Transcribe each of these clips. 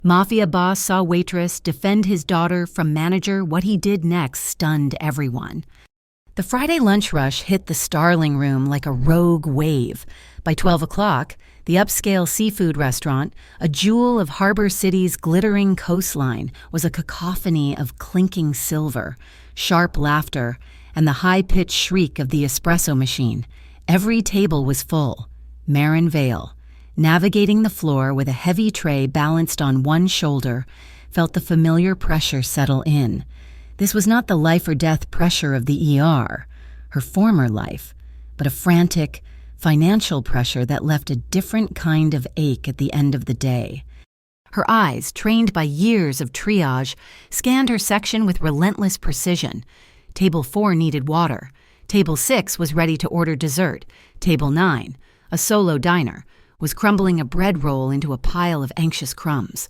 Mafia boss saw Waitress defend his daughter from manager. What he did next stunned everyone. The Friday lunch rush hit the Starling Room like a rogue wave. By 12 o'clock, the upscale seafood restaurant, a jewel of Harbor City's glittering coastline, was a cacophony of clinking silver, sharp laughter, and the high-pitched shriek of the espresso machine. Every table was full. Marin Vale, navigating the floor with a heavy tray balanced on one shoulder, felt the familiar pressure settle in. This was not the life-or-death pressure of the ER, her former life, but a frantic, financial pressure that left a different kind of ache at the end of the day. Her eyes, trained by years of triage, scanned her section with relentless precision. Table 4 needed water. Table 6 was ready to order dessert. Table 9, a solo diner, was crumbling a bread roll into a pile of anxious crumbs.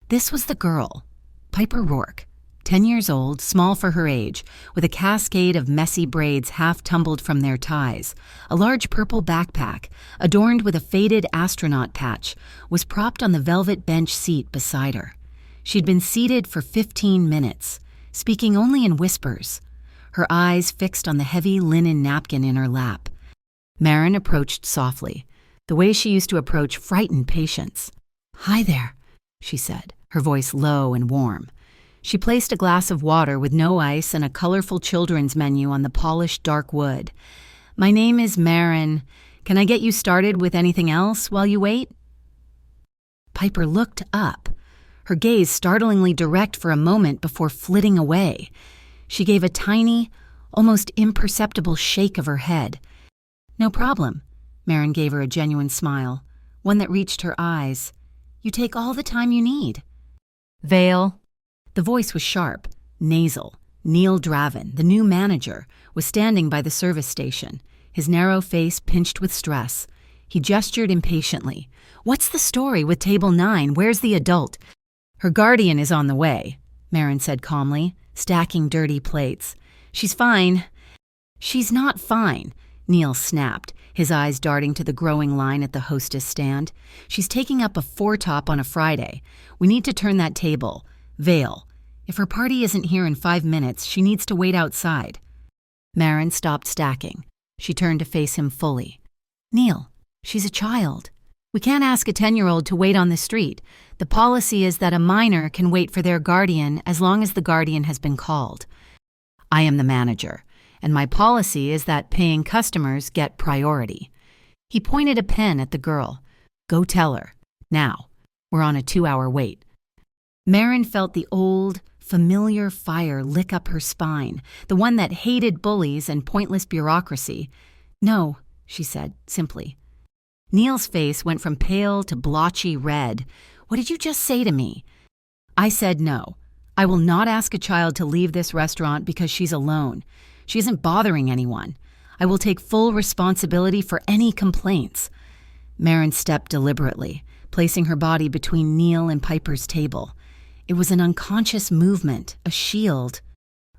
This was the girl, Piper Rourke, 10 years old, small for her age, with a cascade of messy braids half tumbled from their ties. A large purple backpack, adorned with a faded astronaut patch, was propped on the velvet bench seat beside her. She'd been seated for 15 minutes, speaking only in whispers, her eyes fixed on the heavy linen napkin in her lap. Marin approached softly, the way she used to approach frightened patients. "Hi there," she said, her voice low and warm. She placed a glass of water with no ice and a colorful children's menu on the polished dark wood. "My name is Marin. Can I get you started with anything else while you wait?" Piper looked up, her gaze startlingly direct for a moment before flitting away. She gave a tiny, almost imperceptible shake of her head. "No problem." Marin gave her a genuine smile, one that reached her eyes. "You take all the time you need." "Vale." The voice was sharp, nasal. Neil Draven, the new manager, was standing by the service station, his narrow face pinched with stress. He gestured impatiently. "What's the story with Table 9? Where's the adult?" "Her guardian is on the way," Marin said calmly, stacking dirty plates. "She's fine." "She's not fine," Neil snapped, his eyes darting to the growing line at the hostess stand. "She's taking up a foretop on a Friday. We need to turn that table. Vale. If her party isn't here in 5 minutes, she needs to wait outside." Marin stopped stacking. She turned to face him fully. "Neil, she's a child. We can't ask a 10-year-old to wait on the street. The policy is that a minor can wait for their guardian as long as the guardian has been called. I am the manager, and my policy is that paying customers get priority." He pointed a pen at the girl. "Go tell her. Now. We're on a 2-hour wait." Marin felt the old, familiar fire lick up her spine, the one that hated bullies and pointless bureaucracy. "No," she said, simply. Neil's face went from pale to blotchy red. "What did you just say to me?" "I said no. I will not ask a child to leave this restaurant because she's alone. She isn't bothering anyone. I will take full responsibility for any complaints." Marin stepped deliberately, placing her body between Neil and Piper's table. It was an unconscious movement, a shield.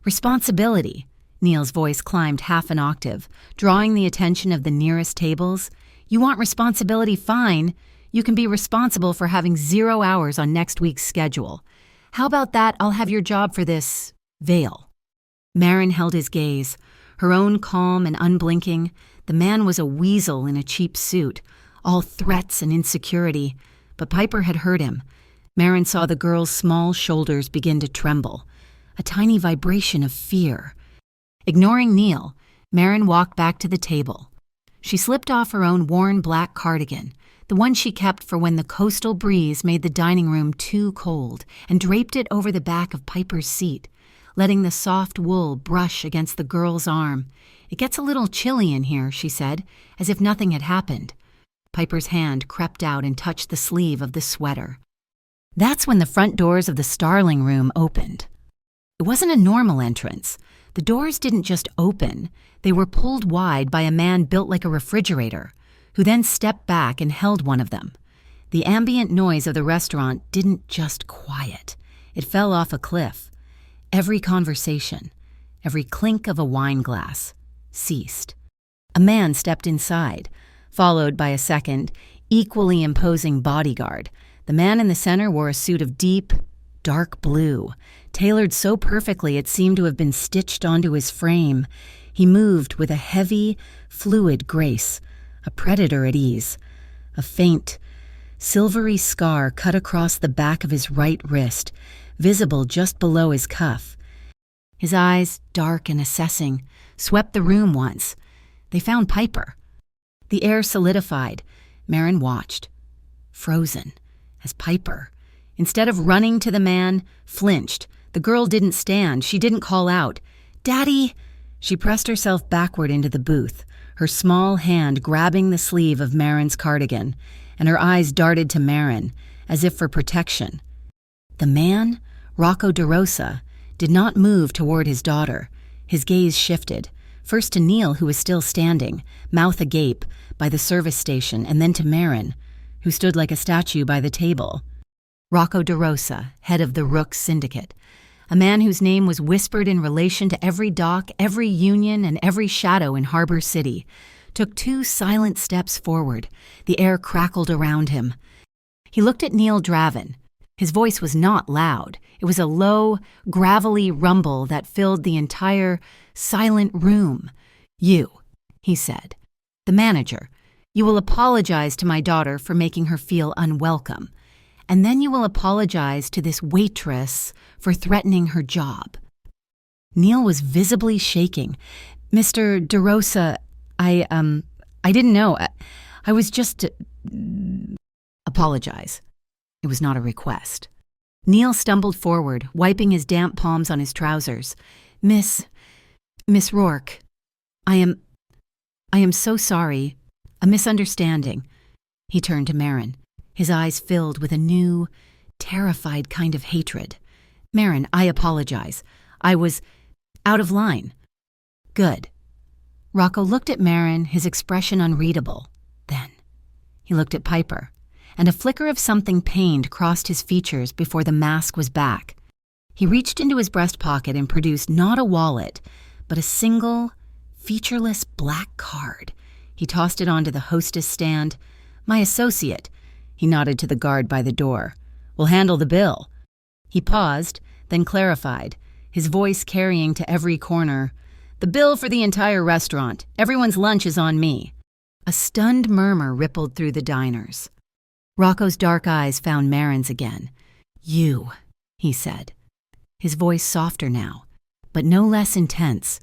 "Responsibility." Neil's voice climbed half an octave, drawing the attention of the nearest tables. "You want responsibility? Fine. You can be responsible for having 0 hours on next week's schedule. How about that? I'll have your job for this Vale." Marin held his gaze, her own calm and unblinking. The man was a weasel in a cheap suit, all threats and insecurity, but Piper had heard him. Marin saw the girl's small shoulders begin to tremble, a tiny vibration of fear. Ignoring Neil, Marin walked back to the table. She slipped off her own worn black cardigan, the one she kept for when the coastal breeze made the dining room too cold, and draped it over the back of Piper's seat, letting the soft wool brush against the girl's arm. "It gets a little chilly in here," she said, as if nothing had happened. Piper's hand crept out and touched the sleeve of the sweater. That's when the front doors of the Starling Room opened. It wasn't a normal entrance. The doors didn't just open. They were pulled wide by a man built like a refrigerator, who then stepped back and held one of them. The ambient noise of the restaurant didn't just quiet. It fell off a cliff. Every conversation, every clink of a wine glass, ceased. A man stepped inside, followed by a second, equally imposing bodyguard, The man in the center wore a suit of deep, dark blue, tailored so perfectly it seemed to have been stitched onto his frame. He moved with a heavy, fluid grace, a predator at ease. A faint, silvery scar cut across the back of his right wrist, visible just below his cuff. His eyes, dark and assessing, swept the room once. They found Piper. The air solidified. Marin watched, frozen, as Piper, instead of running to the man, flinched. The girl didn't stand. She didn't call out, "Daddy!" She pressed herself backward into the booth, her small hand grabbing the sleeve of Marin's cardigan, and her eyes darted to Marin, as if for protection. The man, Rocco DeRosa, did not move toward his daughter. His gaze shifted, first to Neil, who was still standing, mouth agape, by the service station, and then to Marin, who stood like a statue by the table. Rocco DeRosa, head of the Rook Syndicate, a man whose name was whispered in relation to every dock, every union, and every shadow in Harbor City, took 2 silent steps forward. The air crackled around him. He looked at Neil Draven. His voice was not loud. It was a low, gravelly rumble that filled the entire silent room. "You," he said, "the manager, you will apologize to my daughter for making her feel unwelcome. And then you will apologize to this waitress for threatening her job." Neil was visibly shaking. "Mr. DeRosa, I didn't know. I was just... Apologize." It was not a request. Neil stumbled forward, wiping his damp palms on his trousers. Miss Rourke, I am so sorry. A misunderstanding." He turned to Marin, his eyes filled with a new, terrified kind of hatred. "Marin, I apologize. I was out of line." "Good." Rocco looked at Marin, his expression unreadable. Then he looked at Piper, and a flicker of something pained crossed his features before the mask was back. He reached into his breast pocket and produced not a wallet, but a single, featureless black card. He tossed it onto the hostess stand. "My associate," he nodded to the guard by the door, "will handle the bill." He paused, then clarified, his voice carrying to every corner, "The bill for the entire restaurant. Everyone's lunch is on me." A stunned murmur rippled through the diners. Rocco's dark eyes found Marin's again. "You," he said, his voice softer now, but no less intense.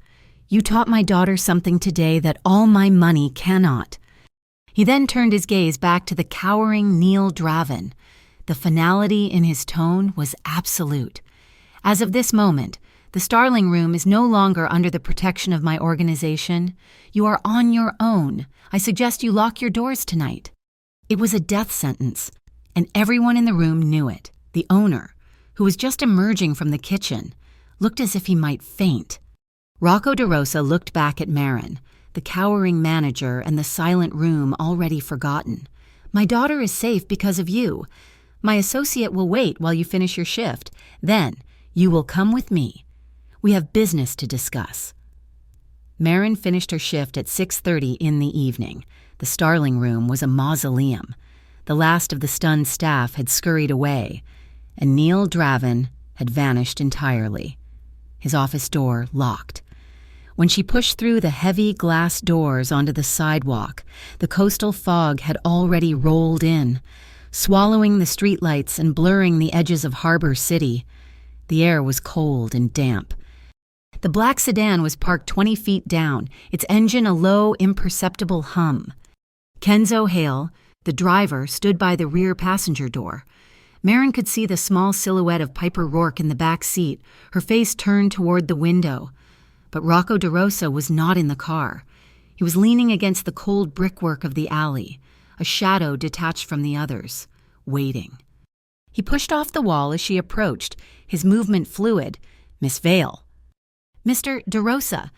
"You taught my daughter something today that all my money cannot." He then turned his gaze back to the cowering Neil Draven. The finality in his tone was absolute. "As of this moment, the Starling Room is no longer under the protection of my organization. You are on your own. I suggest you lock your doors tonight." It was a death sentence, and everyone in the room knew it. The owner, who was just emerging from the kitchen, looked as if he might faint. Rocco DeRosa looked back at Marin, the cowering manager and the silent room already forgotten. "My daughter is safe because of you. My associate will wait while you finish your shift. Then you will come with me. We have business to discuss." Marin finished her shift at 6:30 in the evening. The Starling Room was a mausoleum. The last of the stunned staff had scurried away, and Neil Draven had vanished entirely, his office door locked. When she pushed through the heavy glass doors onto the sidewalk, the coastal fog had already rolled in, swallowing the streetlights and blurring the edges of Harbor City. The air was cold and damp. The black sedan was parked 20 feet down, its engine a low, imperceptible hum. Kenzo Hale, the driver, stood by the rear passenger door. Marin could see the small silhouette of Piper Rourke in the back seat, her face turned toward the window. But Rocco DeRosa was not in the car. He was leaning against the cold brickwork of the alley, a shadow detached from the others, waiting. He pushed off the wall as she approached, his movement fluid. "Miss Vale." "Mr. DeRosa."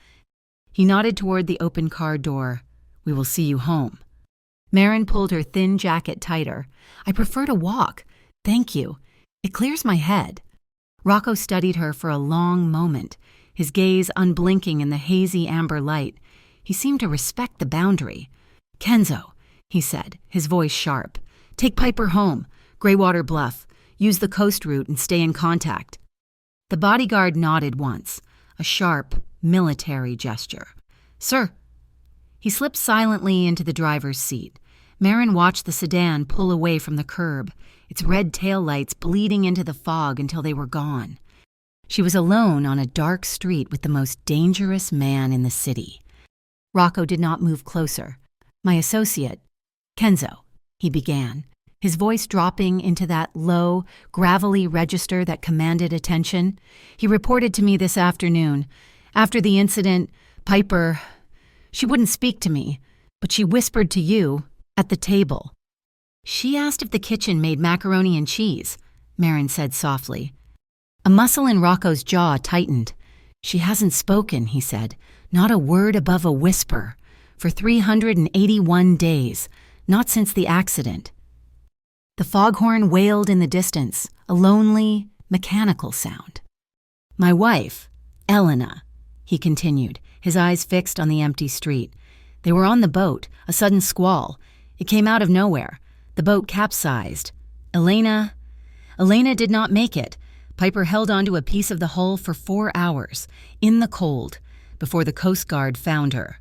He nodded toward the open car door. "We will see you home." Marin pulled her thin jacket tighter. "I prefer to walk. Thank you. It clears my head." Rocco studied her for a long moment, his gaze unblinking in the hazy amber light. He seemed to respect the boundary. "Kenzo," he said, his voice sharp. "Take Piper home. Greywater Bluff. Use the coast route and stay in contact." The bodyguard nodded once, a sharp, military gesture. "Sir." He slipped silently into the driver's seat. Marin watched the sedan pull away from the curb, its red taillights bleeding into the fog until they were gone. She was alone on a dark street with the most dangerous man in the city. Rocco did not move closer. "My associate, Kenzo," he began, his voice dropping into that low, gravelly register that commanded attention. "He reported to me this afternoon. After the incident, Piper, she wouldn't speak to me, but she whispered to you at the table." "She asked if the kitchen made macaroni and cheese," Marin said softly. A muscle in Rocco's jaw tightened. "She hasn't spoken," he said, "not a word above a whisper, for 381 days, not since the accident." The foghorn wailed in the distance, a lonely, mechanical sound. "My wife, Elena," he continued, his eyes fixed on the empty street. "They were on the boat, a sudden squall. It came out of nowhere. The boat capsized. Elena did not make it. Piper held onto a piece of the hull for 4 hours, in the cold, before the Coast Guard found her."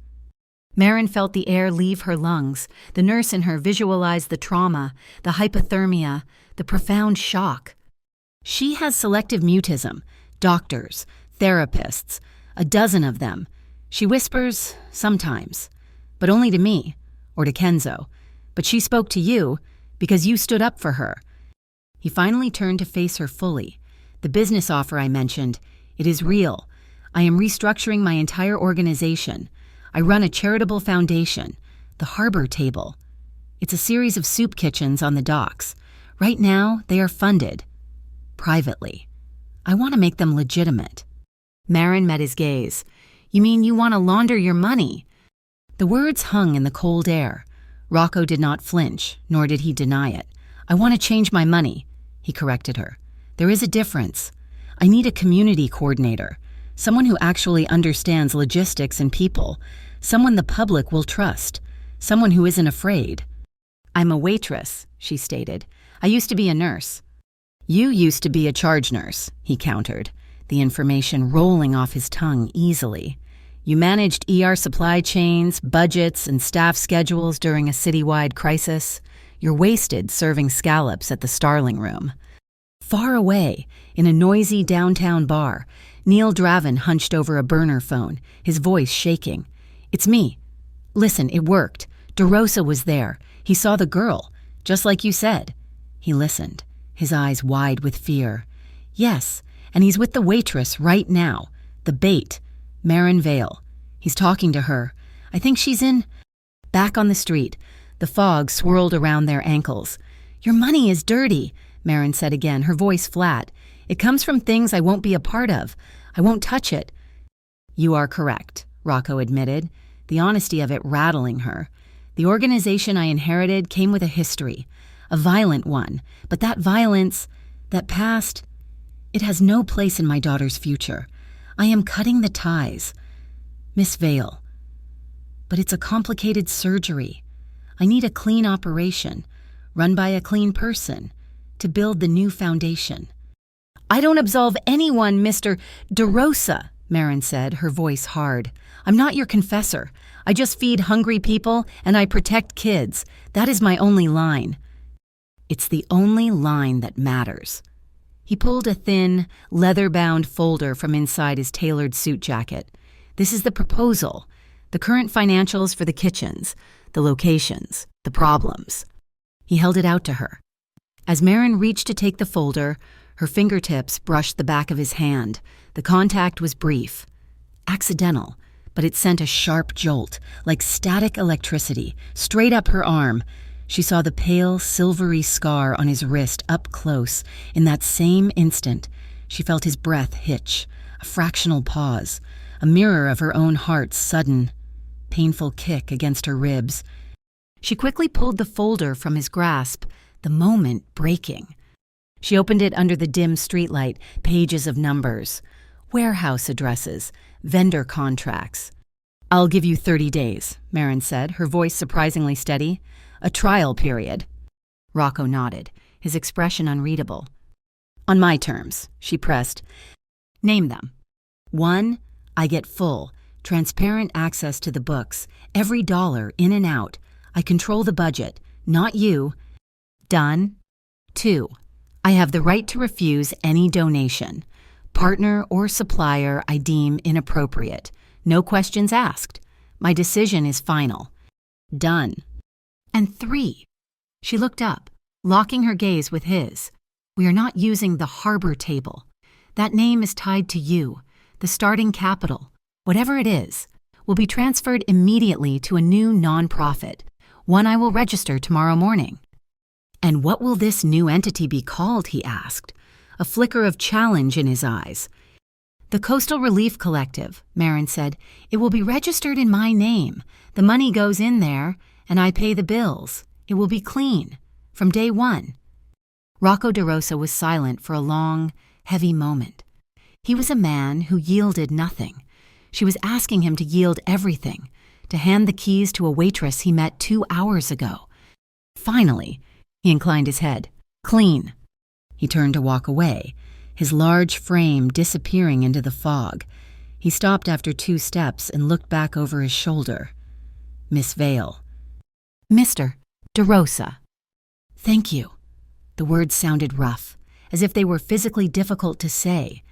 Marin felt the air leave her lungs. The nurse in her visualized the trauma, the hypothermia, the profound shock. "She has selective mutism. Doctors, therapists, a dozen of them. She whispers, sometimes, but only to me, or to Kenzo. But she spoke to you, because you stood up for her." He finally turned to face her fully. "The business offer I mentioned, it is real. I am restructuring my entire organization. I run a charitable foundation, the Harbor Table. It's a series of soup kitchens on the docks. Right now, they are funded. Privately. I want to make them legitimate." Marin met his gaze. "You mean you want to launder your money?" The words hung in the cold air. Rocco did not flinch, nor did he deny it. "I want to change my money," he corrected her. "There is a difference. I need a community coordinator, someone who actually understands logistics and people, someone the public will trust, someone who isn't afraid." "I'm a waitress," she stated. "I used to be a nurse." "You used to be a charge nurse," he countered, the information rolling off his tongue easily. "You managed ER supply chains, budgets, and staff schedules during a citywide crisis. You're wasted serving scallops at the Starling Room." Far away, in a noisy downtown bar, Neil Draven hunched over a burner phone, his voice shaking. "It's me. Listen, it worked. DeRosa was there. He saw the girl, just like you said." He listened, his eyes wide with fear. "Yes, and he's with the waitress right now. The bait, Marin Vale. He's talking to her. I think she's in..." Back on the street, the fog swirled around their ankles. "Your money is dirty," Marin said again, her voice flat. "It comes from things I won't be a part of. I won't touch it." "You are correct," Rocco admitted, the honesty of it rattling her. "The organization I inherited came with a history, a violent one, but that violence, that past, it has no place in my daughter's future. I am cutting the ties. Miss Vale. But it's a complicated surgery. I need a clean operation, run by a clean person, to build the new foundation." "I don't absolve anyone, Mr. DeRosa," Marin said, her voice hard. "I'm not your confessor. I just feed hungry people and I protect kids. That is my only line." "It's the only line that matters." He pulled a thin, leather-bound folder from inside his tailored suit jacket. "This is the proposal, the current financials for the kitchens, the locations, the problems." He held it out to her. As Marin reached to take the folder, her fingertips brushed the back of his hand. The contact was brief. Accidental, but it sent a sharp jolt, like static electricity, straight up her arm. She saw the pale, silvery scar on his wrist up close. In that same instant, she felt his breath hitch, a fractional pause, a mirror of her own heart's sudden, painful kick against her ribs. She quickly pulled the folder from his grasp, the moment breaking. She opened it under the dim streetlight, pages of numbers, warehouse addresses, vendor contracts. "I'll give you 30 days, Marin said, her voice surprisingly steady. "A trial period." Rocco nodded, his expression unreadable. "On my terms," she pressed. "Name them." "1, I get full, transparent access to the books, every dollar in and out. I control the budget, not you." "Done." 2, I have the right to refuse any donation. Partner or supplier I deem inappropriate. No questions asked. My decision is final." "Done." And 3, she looked up, locking her gaze with his. "We are not using the harbor table. That name is tied to you. The starting capital, whatever it is, will be transferred immediately to a new nonprofit, one I will register tomorrow morning." "And what will this new entity be called?" he asked, a flicker of challenge in his eyes. "The Coastal Relief Collective," Marin said. "It will be registered in my name. The money goes in there, and I pay the bills. It will be clean, from day one." Rocco DeRosa was silent for a long, heavy moment. He was a man who yielded nothing. She was asking him to yield everything, to hand the keys to a waitress he met 2 hours ago. Finally, he inclined his head. "Clean." He turned to walk away, his large frame disappearing into the fog. He stopped after 2 steps and looked back over his shoulder. Miss Vale. "Mr. DeRosa." "Thank you." The words sounded rough, as if they were physically difficult to say.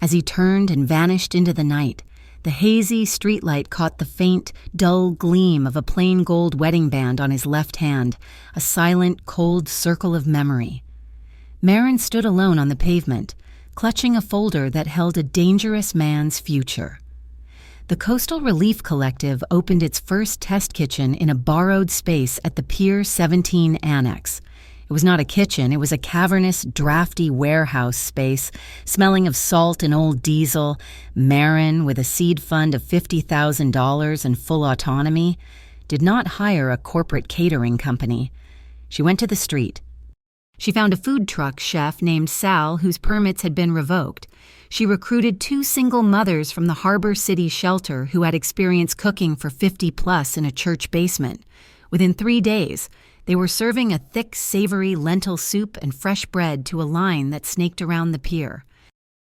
As he turned and vanished into the night, the hazy streetlight caught the faint, dull gleam of a plain gold wedding band on his left hand, a silent, cold circle of memory. Marin stood alone on the pavement, clutching a folder that held a dangerous man's future. The Coastal Relief Collective opened its first test kitchen in a borrowed space at the Pier 17 Annex. It was not a kitchen, it was a cavernous, drafty warehouse space, smelling of salt and old diesel. Marin, with a seed fund of $50,000 and full autonomy, did not hire a corporate catering company. She went to the street. She found a food truck chef named Sal whose permits had been revoked. She recruited 2 single mothers from the Harbor City shelter who had experience cooking for 50+ in a church basement. Within 3 days, they were serving a thick, savory lentil soup and fresh bread to a line that snaked around the pier.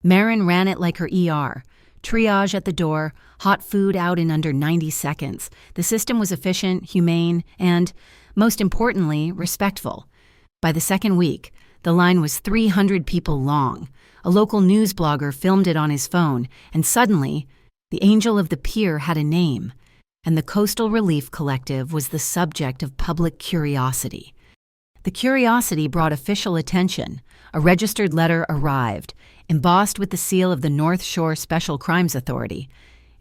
Marin ran it like her ER. Triage at the door, hot food out in under 90 seconds. The system was efficient, humane, and, most importantly, respectful. By the second week, the line was 300 people long. A local news blogger filmed it on his phone, and suddenly, the Angel of the Pier had a name, and the Coastal Relief Collective was the subject of public curiosity. The curiosity brought official attention. A registered letter arrived, embossed with the seal of the North Shore Special Crimes Authority.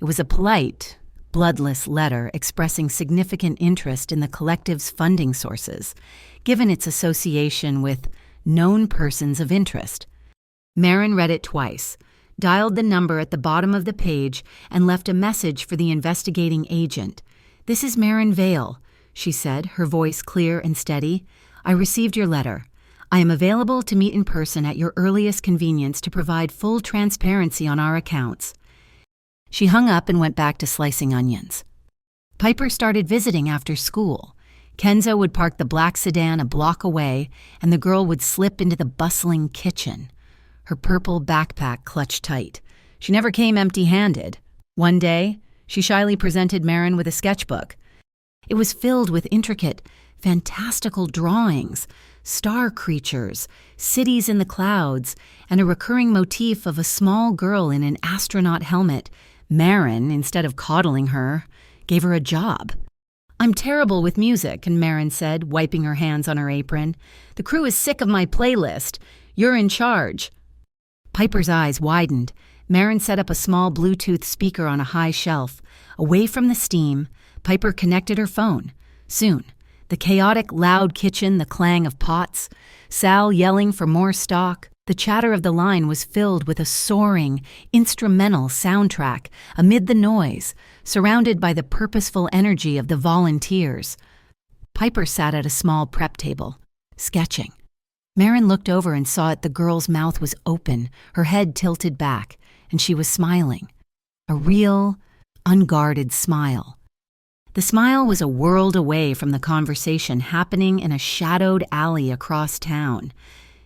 It was a polite, bloodless letter expressing significant interest in the collective's funding sources, given its association with known persons of interest. Marin read it twice, dialed the number at the bottom of the page, and left a message for the investigating agent. "This is Marin Vale," she said, her voice clear and steady. "I received your letter. I am available to meet in person at your earliest convenience to provide full transparency on our accounts." She hung up and went back to slicing onions. Piper started visiting after school. Kenzo would park the black sedan a block away, and the girl would slip into the bustling kitchen, her purple backpack clutched tight. She never came empty-handed. One day, she shyly presented Marin with a sketchbook. It was filled with intricate, fantastical drawings, star creatures, cities in the clouds, and a recurring motif of a small girl in an astronaut helmet. Marin, instead of coddling her, gave her a job. "I'm terrible with music," and Marin said, wiping her hands on her apron. "The crew is sick of my playlist. You're in charge." Piper's eyes widened. Marin set up a small Bluetooth speaker on a high shelf. Away from the steam, Piper connected her phone. Soon, the chaotic, loud kitchen, the clang of pots, Sal yelling for more stock, the chatter of the line was filled with a soaring, instrumental soundtrack amid the noise, surrounded by the purposeful energy of the volunteers. Piper sat at a small prep table, sketching. Marin looked over and saw the girl's mouth was open, her head tilted back, and she was smiling. A real, unguarded smile. The smile was a world away from the conversation happening in a shadowed alley across town.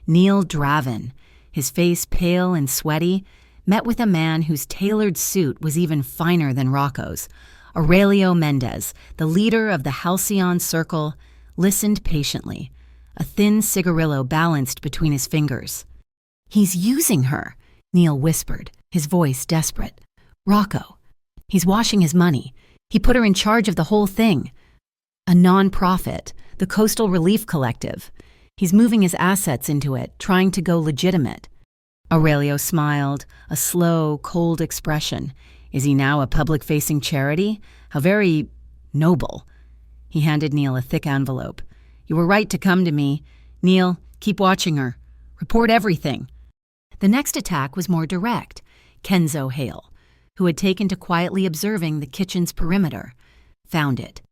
Neil Draven, his face pale and sweaty, met with a man whose tailored suit was even finer than Rocco's. Aurelio Mendez, the leader of the Halcyon Circle, listened patiently, a thin cigarillo balanced between his fingers. "He's using her," Neil whispered, his voice desperate. "Rocco. He's washing his money. He put her in charge of the whole thing. A non-profit, the Coastal Relief Collective. He's moving his assets into it, trying to go legitimate." Aurelio smiled, a slow, cold expression. "Is he now a public-facing charity? How very noble." He handed Neil a thick envelope. "You were right to come to me. Neil, keep watching her. Report everything." The next attack was more direct. Kenzo Hale, who had taken to quietly observing the kitchen's perimeter, found it.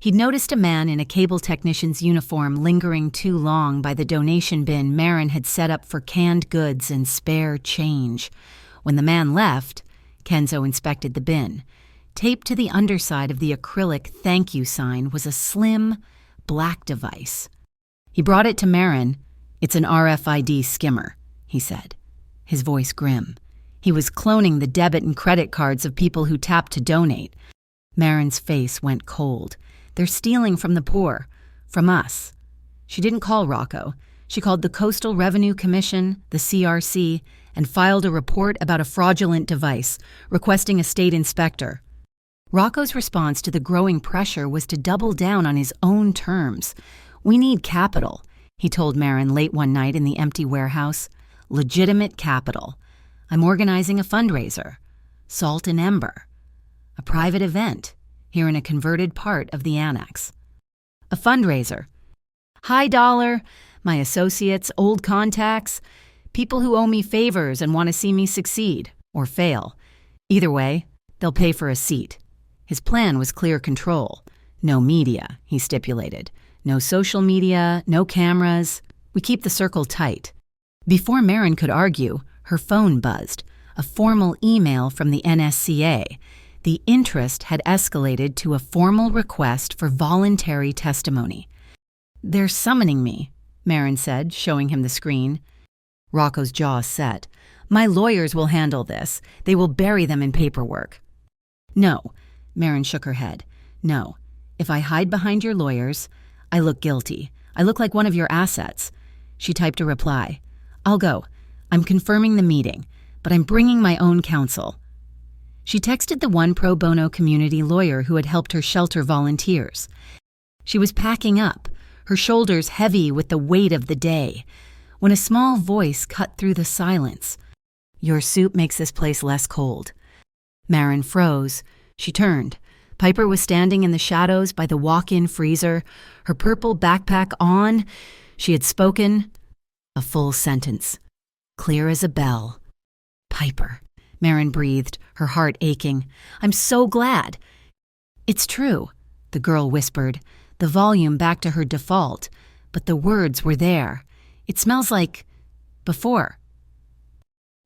He'd noticed a man in a cable technician's uniform lingering too long by the donation bin Marin had set up for canned goods and spare change. When the man left, Kenzo inspected the bin. Taped to the underside of the acrylic thank you sign was a slim, black device. He brought it to Marin. "It's an RFID skimmer," he said, his voice grim. He was cloning the debit and credit cards of people who tapped to donate. Marin's face went cold. "They're stealing from the poor. From us." She didn't call Rocco. She called the Coastal Revenue Commission, the CRC, and filed a report about a fraudulent device, requesting a state inspector. Rocco's response to the growing pressure was to double down on his own terms. "We need capital," he told Marin late one night in the empty warehouse. "Legitimate capital. I'm organizing a fundraiser. Salt and Ember. A private event here in a converted part of the annex. A fundraiser. High dollar, my associates, old contacts, people who owe me favors and want to see me succeed or fail. Either way, they'll pay for a seat." His plan was clear control. "No media," he stipulated. "No social media, no cameras. We keep the circle tight." Before Marin could argue, her phone buzzed. A formal email from the NSCA. The interest had escalated to a formal request for voluntary testimony. "They're summoning me," Marin said, showing him the screen. Rocco's jaw set. "My lawyers will handle this. They will bury them in paperwork." "No," Marin shook her head. "No. If I hide behind your lawyers, I look guilty. I look like one of your assets." She typed a reply. "I'll go. I'm confirming the meeting, but I'm bringing my own counsel." She texted the one pro bono community lawyer who had helped her shelter volunteers. She was packing up, her shoulders heavy with the weight of the day, when a small voice cut through the silence. "Your soup makes this place less cold." Marin froze. She turned. Piper was standing in the shadows by the walk-in freezer, her purple backpack on. She had spoken a full sentence, clear as a bell. "Piper," Marin breathed, her heart aching. "I'm so glad." "It's true," the girl whispered, the volume back to her default, but the words were there. "It smells like before."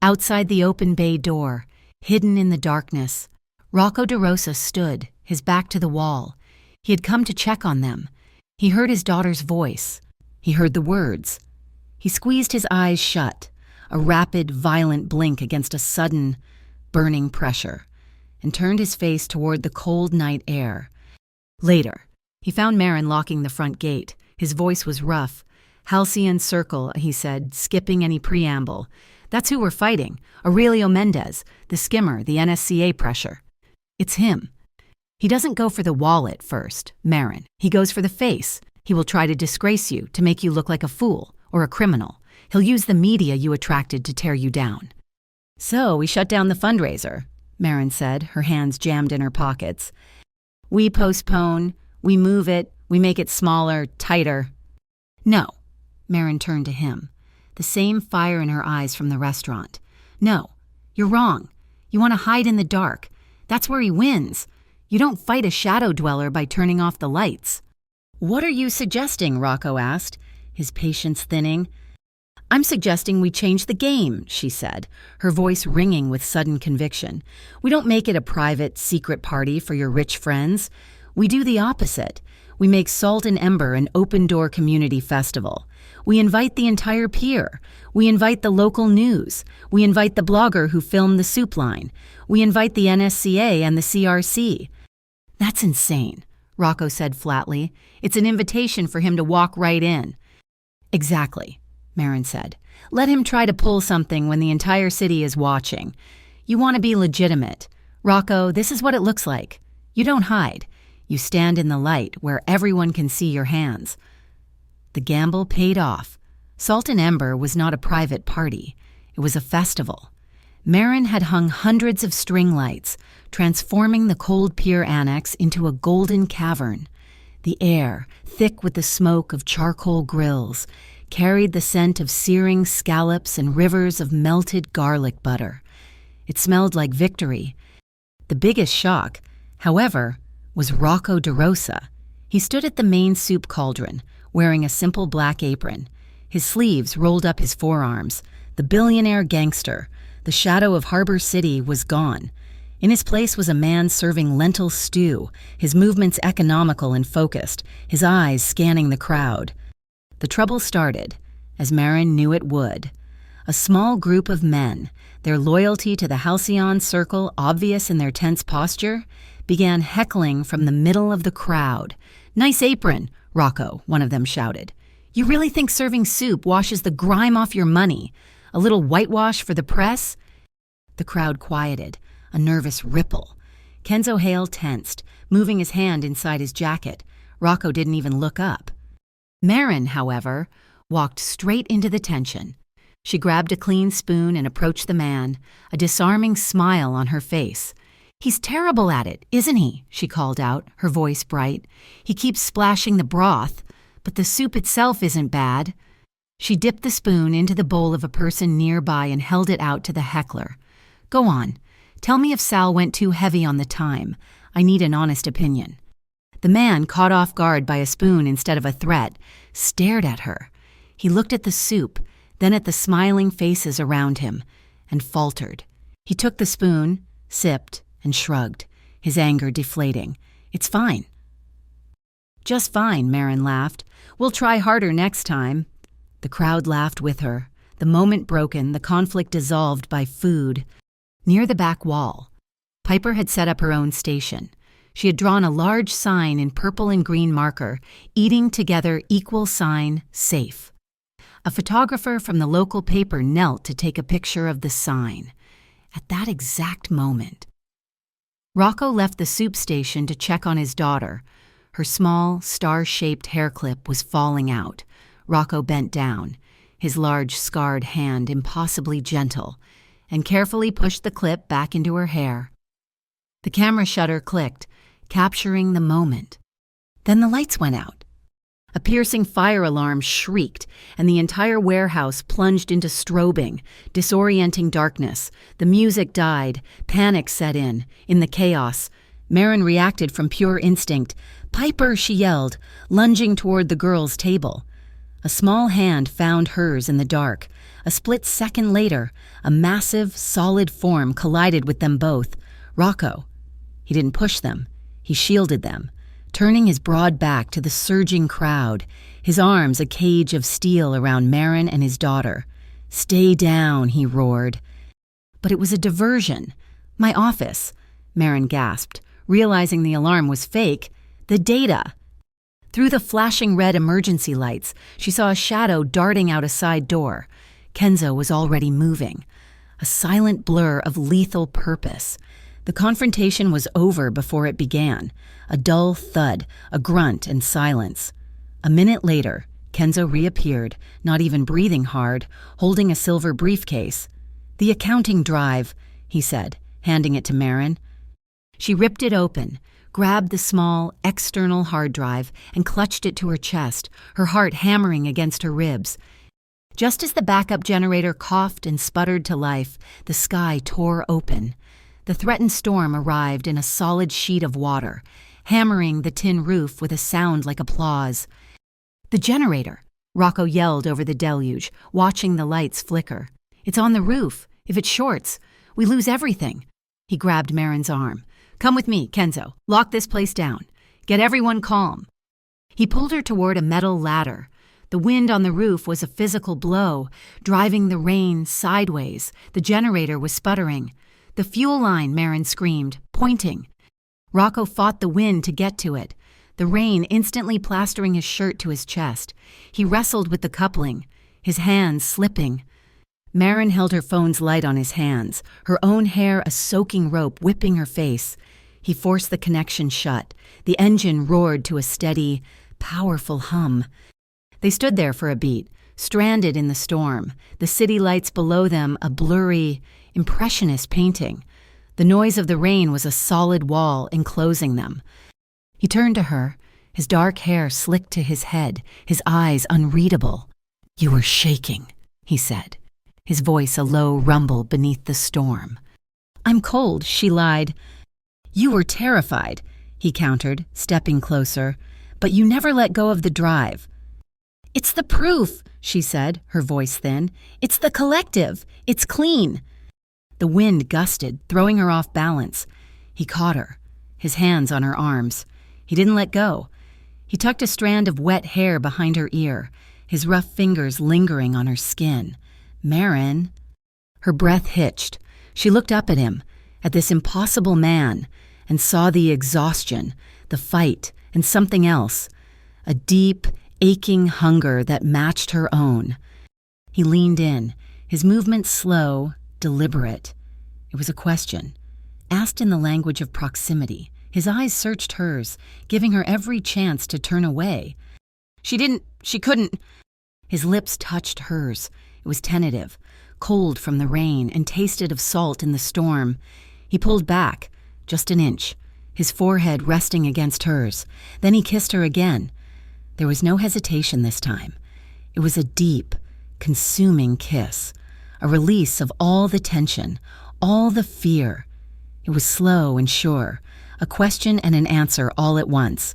Outside the open bay door, hidden in the darkness, Rocco DeRosa stood, his back to the wall. He had come to check on them. He heard his daughter's voice. He heard the words. He squeezed his eyes shut, a rapid, violent blink against a sudden, burning pressure, and turned his face toward the cold night air. Later, he found Marin locking the front gate. His voice was rough. "Halcyon Circle," he said, skipping any preamble. "That's who we're fighting. Aurelio Mendez, the skimmer, the NSCA pressure. It's him. He doesn't go for the wallet first, Marin. He goes for the face. He will try to disgrace you, to make you look like a fool or a criminal. He'll use the media you attracted to tear you down." "So we shut down the fundraiser," Marin said, her hands jammed in her pockets. "We postpone, we move it, we make it smaller, tighter." "No." Marin turned to him, the same fire in her eyes from the restaurant. "No, you're wrong. You want to hide in the dark. That's where he wins. You don't fight a shadow dweller by turning off the lights." "What are you suggesting?" Rocco asked, his patience thinning. "I'm suggesting we change the game," she said, her voice ringing with sudden conviction. "We don't make it a private, secret party for your rich friends. We do the opposite. We make Salt and Ember an open-door community festival. We invite the entire pier. We invite the local news. We invite the blogger who filmed the soup line. We invite the NSCA and the CRC. That's insane, Rocco said flatly. It's an invitation for him to walk right in. Exactly, Marin said. Let him try to pull something when the entire city is watching. You want to be legitimate. Rocco, this is what it looks like. You don't hide. You stand in the light where everyone can see your hands. The gamble paid off. Salt and Ember was not a private party. It was a festival. Marin had hung hundreds of string lights, transforming the cold pier annex into a golden cavern. The air, thick with the smoke of charcoal grills, carried the scent of searing scallops and rivers of melted garlic butter. It smelled like victory. The biggest shock, however, was Rocco DeRosa. He stood at the main soup cauldron, wearing a simple black apron. His sleeves rolled up his forearms. The billionaire gangster, the shadow of Harbor City, was gone. In his place was a man serving lentil stew, his movements economical and focused, his eyes scanning the crowd. The trouble started, as Marin knew it would. A small group of men, their loyalty to the Halcyon Circle obvious in their tense posture, began heckling from the middle of the crowd. "Nice apron," Rocco, one of them shouted. "You really think serving soup washes the grime off your money? A little whitewash for the press?" The crowd quieted, a nervous ripple. Kenzo Hale tensed, moving his hand inside his jacket. Rocco didn't even look up. Marin, however, walked straight into the tension. She grabbed a clean spoon and approached the man, a disarming smile on her face. "He's terrible at it, isn't he?" she called out, her voice bright. "He keeps splashing the broth, but the soup itself isn't bad." She dipped the spoon into the bowl of a person nearby and held it out to the heckler. "Go on. Tell me if Sal went too heavy on the thyme. I need an honest opinion." The man, caught off guard by a spoon instead of a threat, stared at her. He looked at the soup, then at the smiling faces around him, and faltered. He took the spoon, sipped, and shrugged, his anger deflating. "It's fine." "Just fine," Marin laughed. "We'll try harder next time." The crowd laughed with her. The moment broken, the conflict dissolved by food. Near the back wall, Piper had set up her own station. She had drawn a large sign in purple and green marker, "Eating together equal sign, safe." A photographer from the local paper knelt to take a picture of the sign. At that exact moment, Rocco left the soup station to check on his daughter. Her small, star-shaped hair clip was falling out. Rocco bent down, his large, scarred hand impossibly gentle, and carefully pushed the clip back into her hair. The camera shutter clicked, capturing the moment. Then the lights went out. A piercing fire alarm shrieked, and the entire warehouse plunged into strobing, disorienting darkness. The music died. Panic set in. In the chaos, Marin reacted from pure instinct. "Piper!" she yelled, lunging toward the girl's table. A small hand found hers in the dark. A split second later, a massive, solid form collided with them both. Rocco. He didn't push them. He shielded them, turning his broad back to the surging crowd, his arms a cage of steel around Marin and his daughter. "Stay down," he roared. But it was a diversion. "My office," Marin gasped, realizing the alarm was fake. "The data." Through the flashing red emergency lights, she saw a shadow darting out a side door. Kenzo was already moving, a silent blur of lethal purpose. The confrontation was over before it began. A dull thud, a grunt, and silence. A minute later, Kenzo reappeared, not even breathing hard, holding a silver briefcase. "The accounting drive," he said, handing it to Marin. She ripped it open, grabbed the small, external hard drive, and clutched it to her chest, her heart hammering against her ribs. Just as the backup generator coughed and sputtered to life, the sky tore open. The threatened storm arrived in a solid sheet of water, hammering the tin roof with a sound like applause. "The generator!" Rocco yelled over the deluge, watching the lights flicker. "It's on the roof. If it shorts, we lose everything." He grabbed Marin's arm. "Come with me, Kenzo. Lock this place down." Get everyone calm." He pulled her toward a metal ladder. The wind on the roof was a physical blow, driving the rain sideways. The generator was sputtering. "The fuel line," Marin screamed, pointing. Rocco fought the wind to get to it, the rain instantly plastering his shirt to his chest. He wrestled with the coupling, his hands slipping. Marin held her phone's light on his hands, her own hair a soaking rope whipping her face. He forced the connection shut. The engine roared to a steady, powerful hum. They stood there for a beat, stranded in the storm, the city lights below them a blurry, impressionist painting. The noise of the rain was a solid wall enclosing them. He turned to her, his dark hair slicked to his head, his eyes unreadable. "You were shaking," he said, his voice a low rumble beneath the storm. "I'm cold," she lied. "You were terrified," he countered, stepping closer, "but you never let go of the drive." "It's the proof," she said, her voice thin. "It's the collective. It's clean." The wind gusted, throwing her off balance. He caught her, his hands on her arms. He didn't let go. He tucked a strand of wet hair behind her ear, his rough fingers lingering on her skin. "Marin." Her breath hitched. She looked up at him, at this impossible man, and saw the exhaustion, the fight, and something else, a deep, aching hunger that matched her own. He leaned in, his movements slow, deliberate. It was a question, asked in the language of proximity. His eyes searched hers, giving her every chance to turn away. She couldn't. His lips touched hers. It was tentative, cold from the rain and tasted of salt in the storm. He pulled back, just an inch, his forehead resting against hers. Then he kissed her again. There was no hesitation this time. It was a deep, consuming kiss, a release of all the tension, all the fear. It was slow and sure, a question and an answer all at once.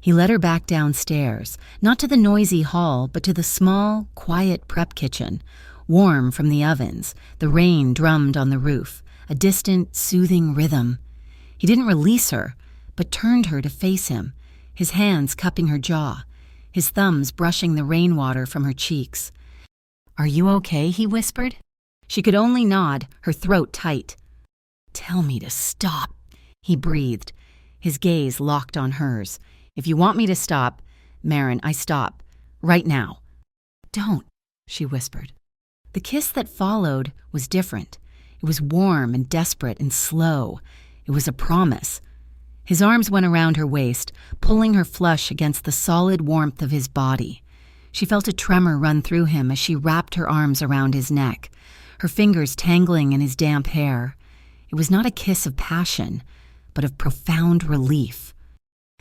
He led her back downstairs, not to the noisy hall, but to the small, quiet prep kitchen, warm from the ovens. The rain drummed on the roof, a distant, soothing rhythm. He didn't release her, but turned her to face him, his hands cupping her jaw, his thumbs brushing the rainwater from her cheeks. "Are you okay?" he whispered. She could only nod, her throat tight. "Tell me to stop," he breathed, his gaze locked on hers. "If you want me to stop, Marin, I stop. Right now." "Don't," she whispered. The kiss that followed was different. It was warm and desperate and slow. It was a promise. His arms went around her waist, pulling her flush against the solid warmth of his body. She felt a tremor run through him as she wrapped her arms around his neck, her fingers tangling in his damp hair. It was not a kiss of passion, but of profound relief.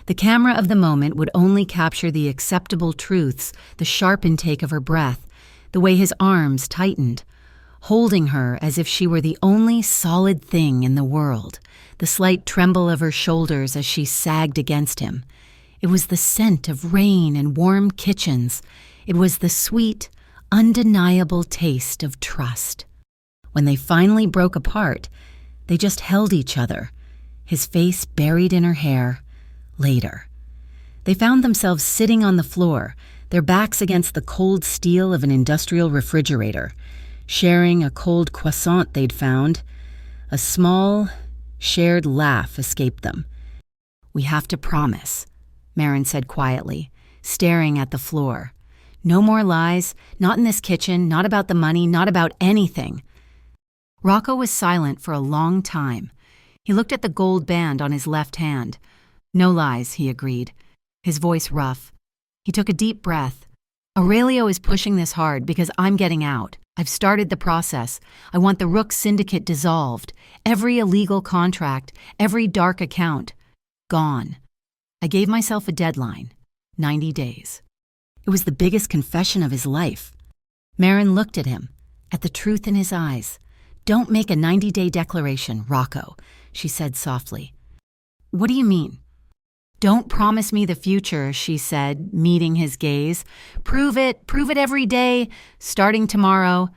The camera of the moment would only capture the acceptable truths, the sharp intake of her breath, the way his arms tightened, holding her as if she were the only solid thing in the world, the slight tremble of her shoulders as she sagged against him. It was the scent of rain and warm kitchens. It was the sweet, undeniable taste of trust. When they finally broke apart, they just held each other, his face buried in her hair. Later, they found themselves sitting on the floor, their backs against the cold steel of an industrial refrigerator, sharing a cold croissant they'd found. A small, shared laugh escaped them. "We have to promise," Marin said quietly, staring at the floor. "No more lies, not in this kitchen, not about the money, not about anything." Rocco was silent for a long time. He looked at the gold band on his left hand. "No lies," he agreed, his voice rough. He took a deep breath. "Aurelio is pushing this hard because I'm getting out. I've started the process. I want the Rook Syndicate dissolved, every illegal contract, every dark account, gone. I gave myself a deadline, 90 days. It was the biggest confession of his life." Marin looked at him, at the truth in his eyes. "Don't make a 90-day declaration, Rocco," she said softly. "What do you mean?" "Don't promise me the future," she said, meeting his gaze. Prove it every day, starting tomorrow."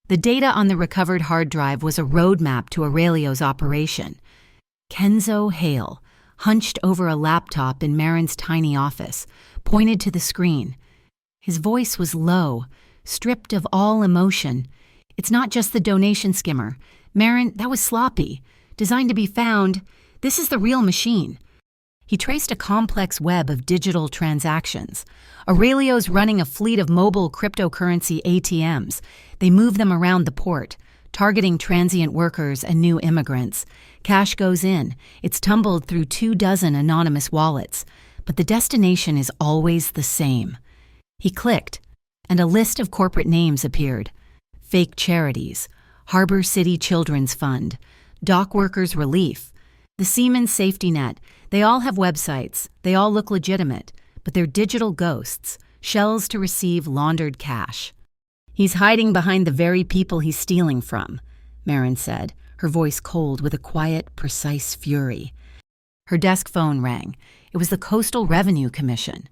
The data on the recovered hard drive was a roadmap to Aurelio's operation. Kenzo Hale, hunched over a laptop in Marin's tiny office, pointed to the screen. His voice was low, stripped of all emotion. "It's not just the donation skimmer. Marin, that was sloppy. Designed to be found. This is the real machine." He traced a complex web of digital transactions. Aurelio's running a fleet of mobile cryptocurrency ATMs. They move them around the port, targeting transient workers and new immigrants. Cash goes in. It's tumbled through 24 anonymous wallets. But the destination is always the same. He clicked, and a list of corporate names appeared. Fake charities, Harbor City Children's Fund, Dock Workers Relief, the Seamen's Safety Net. They all have websites. They all look legitimate, but they're digital ghosts, shells to receive laundered cash. "He's hiding behind the very people he's stealing from," Marin said, her voice cold with a quiet, precise fury. Her desk phone rang. It was the Coastal Revenue Commission.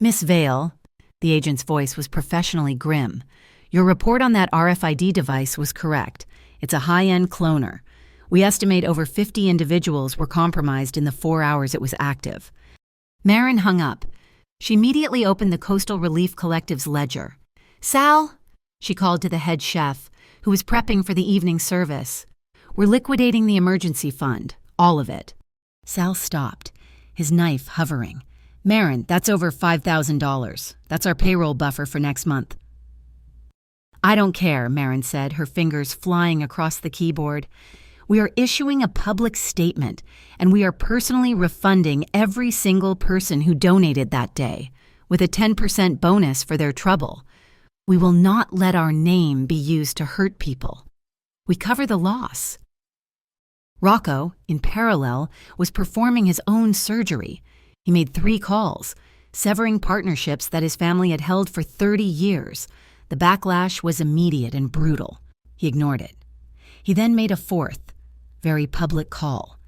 "Miss Vale," the agent's voice was professionally grim, "your report on that RFID device was correct. It's a high-end cloner. We estimate over 50 individuals were compromised in the 4 hours it was active." Marin hung up. She immediately opened the Coastal Relief Collective's ledger. "Sal," she called to the head chef, who was prepping for the evening service. "We're liquidating the emergency fund, all of it." Sal stopped, his knife hovering. "Marin, that's over $5,000. That's our payroll buffer for next month." "I don't care," Marin said, her fingers flying across the keyboard. "We are issuing a public statement, and we are personally refunding every single person who donated that day, with a 10% bonus for their trouble. We will not let our name be used to hurt people. We cover the loss." Rocco, in parallel, was performing his own surgery. He made 3 calls, severing partnerships that his family had held for 30 years. The backlash was immediate and brutal. He ignored it. He then made a 4th, very public call.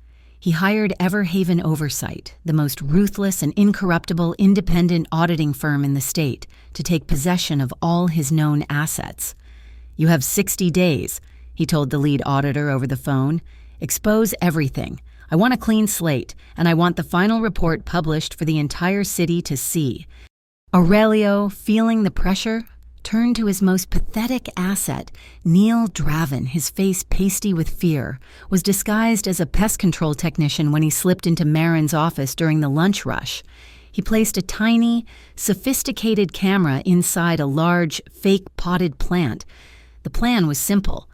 He hired Everhaven Oversight, the most ruthless and incorruptible independent auditing firm in the state, to take possession of all his known assets. "You have 60 days, he told the lead auditor over the phone. "Expose everything. I want a clean slate, and I want the final report published for the entire city to see." Aurelio, feeling the pressure, turned to his most pathetic asset. Neil Draven, his face pasty with fear, was disguised as a pest control technician when he slipped into Marin's office during the lunch rush. He placed a tiny, sophisticated camera inside a large, fake potted plant. The plan was simple.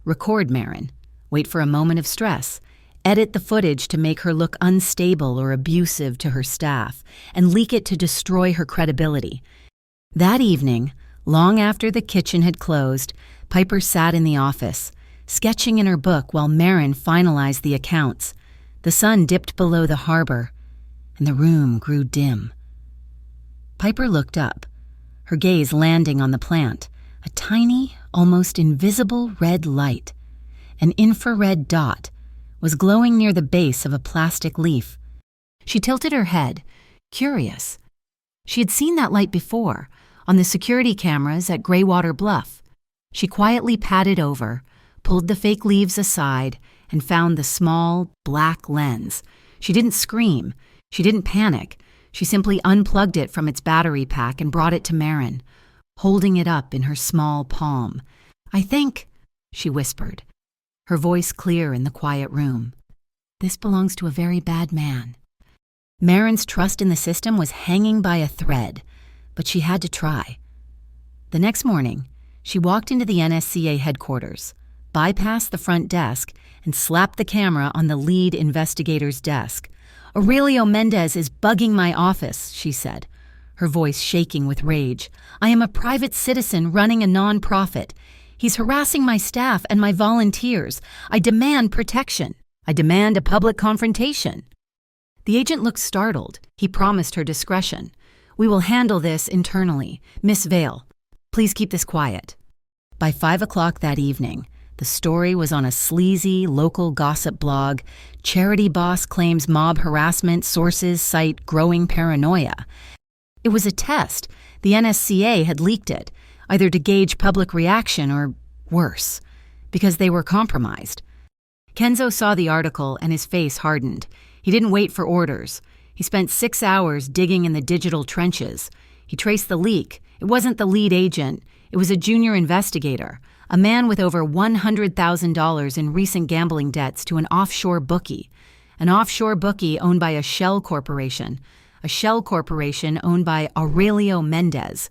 Record Marin. Wait for a moment of stress. Edit the footage to make her look unstable or abusive to her staff, and leak it to destroy her credibility. That evening, long after the kitchen had closed, Piper sat in the office, sketching in her book while Marin finalized the accounts. The sun dipped below the harbor, and the room grew dim. Piper looked up, her gaze landing on the plant, a tiny, almost invisible red light. An infrared dot was glowing near the base of a plastic leaf. She tilted her head, curious. She had seen that light before, on the security cameras at Greywater Bluff. She quietly patted over, pulled the fake leaves aside, and found the small, black lens. She didn't scream. She didn't panic. She simply unplugged it from its battery pack and brought it to Marin, holding it up in her small palm. "I think," she whispered, her voice clear in the quiet room, "this belongs to a very bad man." Marin's trust in the system was hanging by a thread, but she had to try. The next morning, she walked into the NSCA headquarters, bypassed the front desk, and slapped the camera on the lead investigator's desk. "Aurelio Mendez is bugging my office," she said, her voice shaking with rage. "I am a private citizen running a non-profit. He's harassing my staff and my volunteers. I demand protection. I demand a public confrontation." The agent looked startled. He promised her discretion. "We will handle this internally. Miss Vale, please keep this quiet." By 5 o'clock that evening, the story was on a sleazy local gossip blog. Charity boss claims mob harassment, sources cite growing paranoia. It was a test. The NSCA had leaked it, either to gauge public reaction or, worse, because they were compromised. Kenzo saw the article and his face hardened. He didn't wait for orders. He spent 6 hours digging in the digital trenches. He traced the leak. It wasn't the lead agent. It was a junior investigator, a man with over $100,000 in recent gambling debts to an offshore bookie owned by a shell corporation owned by Aurelio Mendez.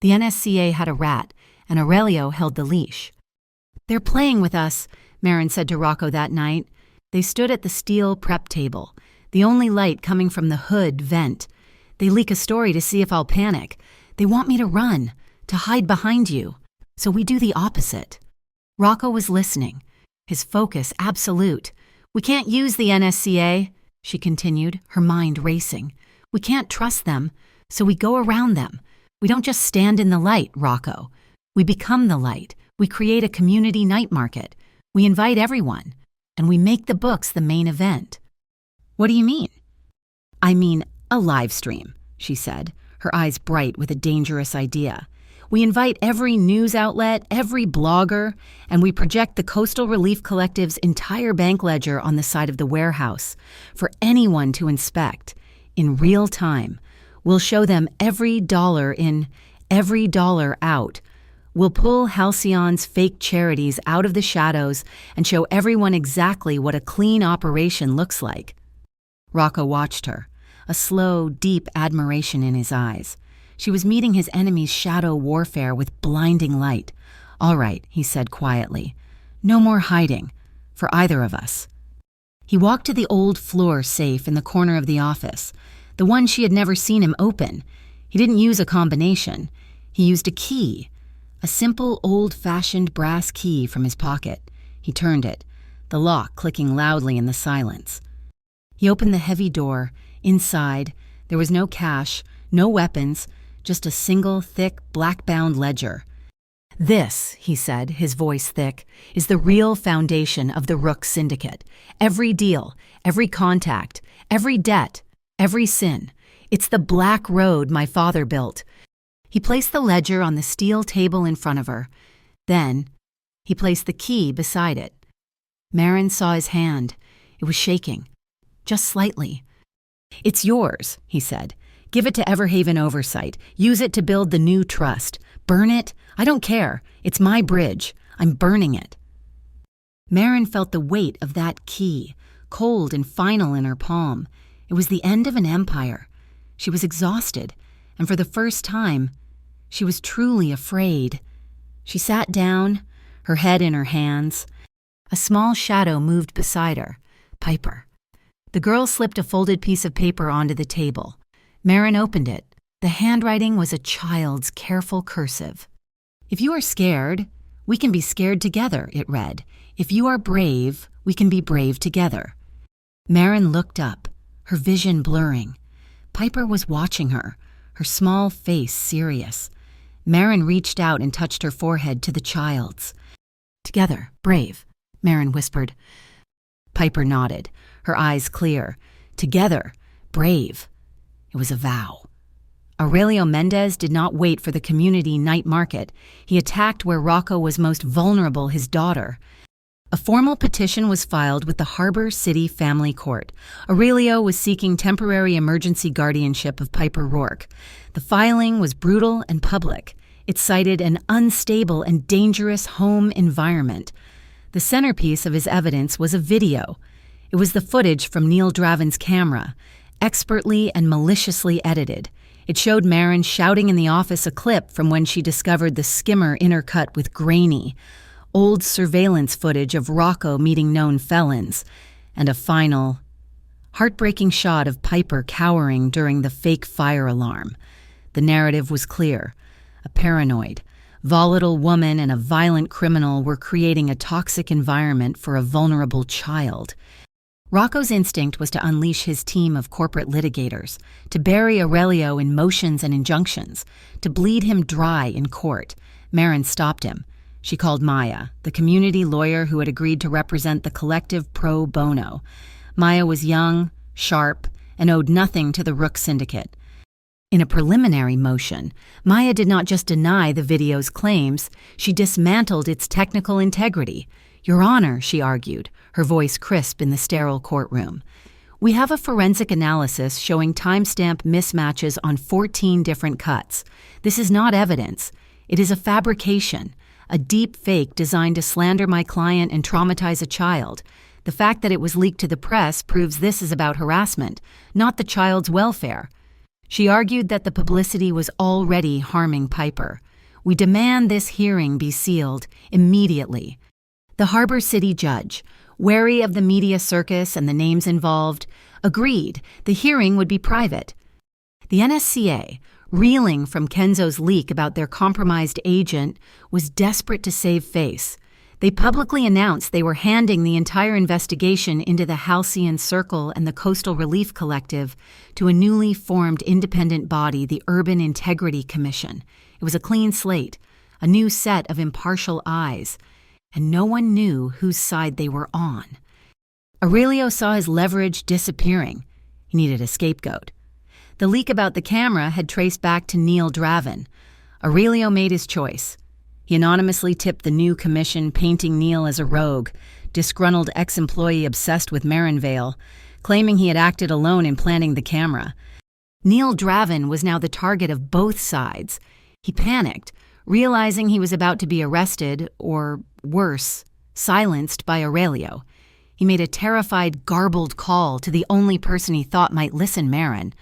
The NSCA had a rat, and Aurelio held the leash. "They're playing with us," Marin said to Rocco that night. They stood at the steel prep table, the only light coming from the hood vent. "They leak a story to see if I'll panic. They want me to run, to hide behind you. So we do the opposite." Rocco was listening, his focus absolute. "We can't use the NSCA," she continued, her mind racing. "We can't trust them, so we go around them. We don't just stand in the light, Rocco. We become the light. We create a community night market. We invite everyone, and we make the books the main event." "What do you mean?" "I mean a live stream," she said, her eyes bright with a dangerous idea. "We invite every news outlet, every blogger, and we project the Coastal Relief Collective's entire bank ledger on the side of the warehouse for anyone to inspect in real time. We'll show them every dollar in, every dollar out. We'll pull Halcyon's fake charities out of the shadows and show everyone exactly what a clean operation looks like." Rocco watched her, a slow, deep admiration in his eyes. She was meeting his enemy's shadow warfare with blinding light. "All right," he said quietly. "No more hiding, for either of us." He walked to the old floor safe in the corner of the office, the one she had never seen him open. He didn't use a combination. He used a key, a simple old-fashioned brass key from his pocket. He turned it, the lock clicking loudly in the silence. He opened the heavy door. Inside, there was no cash, no weapons, just a single, thick, black-bound ledger. "This," he said, his voice thick, "is the real foundation of the Rook Syndicate. Every deal, every contact, every debt, every sin. It's the black road my father built." He placed the ledger on the steel table in front of her. Then, he placed the key beside it. Marin saw his hand. It was shaking, just slightly. "It's yours," he said. "Give it to Everhaven Oversight. Use it to build the new trust. Burn it? I don't care. It's my bridge. I'm burning it." Marin felt the weight of that key, cold and final in her palm. It was the end of an empire. She was exhausted, and for the first time, she was truly afraid. She sat down, her head in her hands. A small shadow moved beside her. Piper. The girl slipped a folded piece of paper onto the table. Marin opened it. The handwriting was a child's careful cursive. "If you are scared, we can be scared together," it read. "If you are brave, we can be brave together." Marin looked up, her vision blurring. Piper was watching her, her small face serious. Marin reached out and touched her forehead to the child's. "Together, brave," Marin whispered. Piper nodded, her eyes clear. "Together, brave." It was a vow. Aurelio Mendez did not wait for the community night market. He attacked where Rocco was most vulnerable, his daughter. A formal petition was filed with the Harbor City Family Court. Aurelio was seeking temporary emergency guardianship of Piper Rourke. The filing was brutal and public. It cited an unstable and dangerous home environment. The centerpiece of his evidence was a video. It was the footage from Neil Draven's camera, expertly and maliciously edited. It showed Marin shouting in the office a clip from when she discovered the skimmer intercut with grainy, old surveillance footage of Rocco meeting known felons, and a final, heartbreaking shot of Piper cowering during the fake fire alarm. The narrative was clear. A paranoid, volatile woman and a violent criminal were creating a toxic environment for a vulnerable child. Rocco's instinct was to unleash his team of corporate litigators, to bury Aurelio in motions and injunctions, to bleed him dry in court. Marin stopped him. She called Maya, the community lawyer who had agreed to represent the collective pro bono. Maya was young, sharp, and owed nothing to the Rook Syndicate. In a preliminary motion, Maya did not just deny the video's claims, she dismantled its technical integrity. "Your Honor," she argued, her voice crisp in the sterile courtroom, We have a forensic analysis showing timestamp mismatches on 14 different cuts. This is not evidence. It is a fabrication, a deep fake designed to slander my client and traumatize a child. The fact that it was leaked to the press proves this is about harassment, not the child's welfare. She argued that the publicity was already harming Piper. We demand this hearing be sealed immediately. The Harbor City judge, wary of the media circus and the names involved, agreed the hearing would be private. The NSCA, reeling from Kenzo's leak about their compromised agent, was desperate to save face. They publicly announced they were handing the entire investigation into the Halcyon Circle and the Coastal Relief Collective to a newly formed independent body, the Urban Integrity Commission. It was a clean slate, a new set of impartial eyes, and no one knew whose side they were on. Aurelio saw his leverage disappearing. He needed a scapegoat. The leak about the camera had traced back to Neil Draven. Aurelio made his choice. He anonymously tipped the new commission, painting Neil as a rogue, disgruntled ex-employee obsessed with Marinvale, claiming he had acted alone in planting the camera. Neil Draven was now the target of both sides. He panicked, realizing he was about to be arrested, or worse, silenced by Aurelio. He made a terrified, garbled call to the only person he thought might listen, Marin.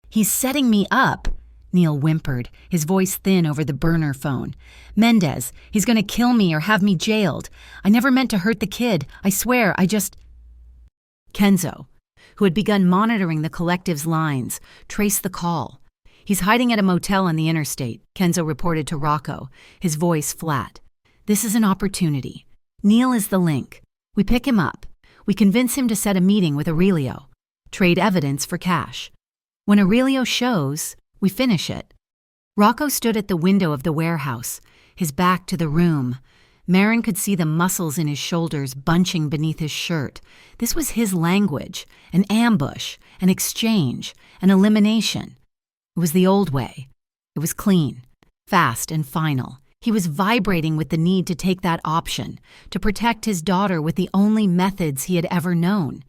"He's setting me up," Neil whimpered, his voice thin over the burner phone. "Mendez, he's going to kill me or have me jailed. I never meant to hurt the kid. I swear, I just—" Kenzo, who had begun monitoring the collective's lines, traced the call. "He's hiding at a motel on the interstate," Kenzo reported to Rocco, his voice flat. "This is an opportunity. Neil is the link. We pick him up. We convince him to set a meeting with Aurelio. Trade evidence for cash. When Aurelio shows, we finish it." Rocco stood at the window of the warehouse, his back to the room. Marin could see the muscles in his shoulders bunching beneath his shirt. This was his language, an ambush, an exchange, an elimination. It was the old way. It was clean, fast, and final. He was vibrating with the need to take that option, to protect his daughter with the only methods he had ever known.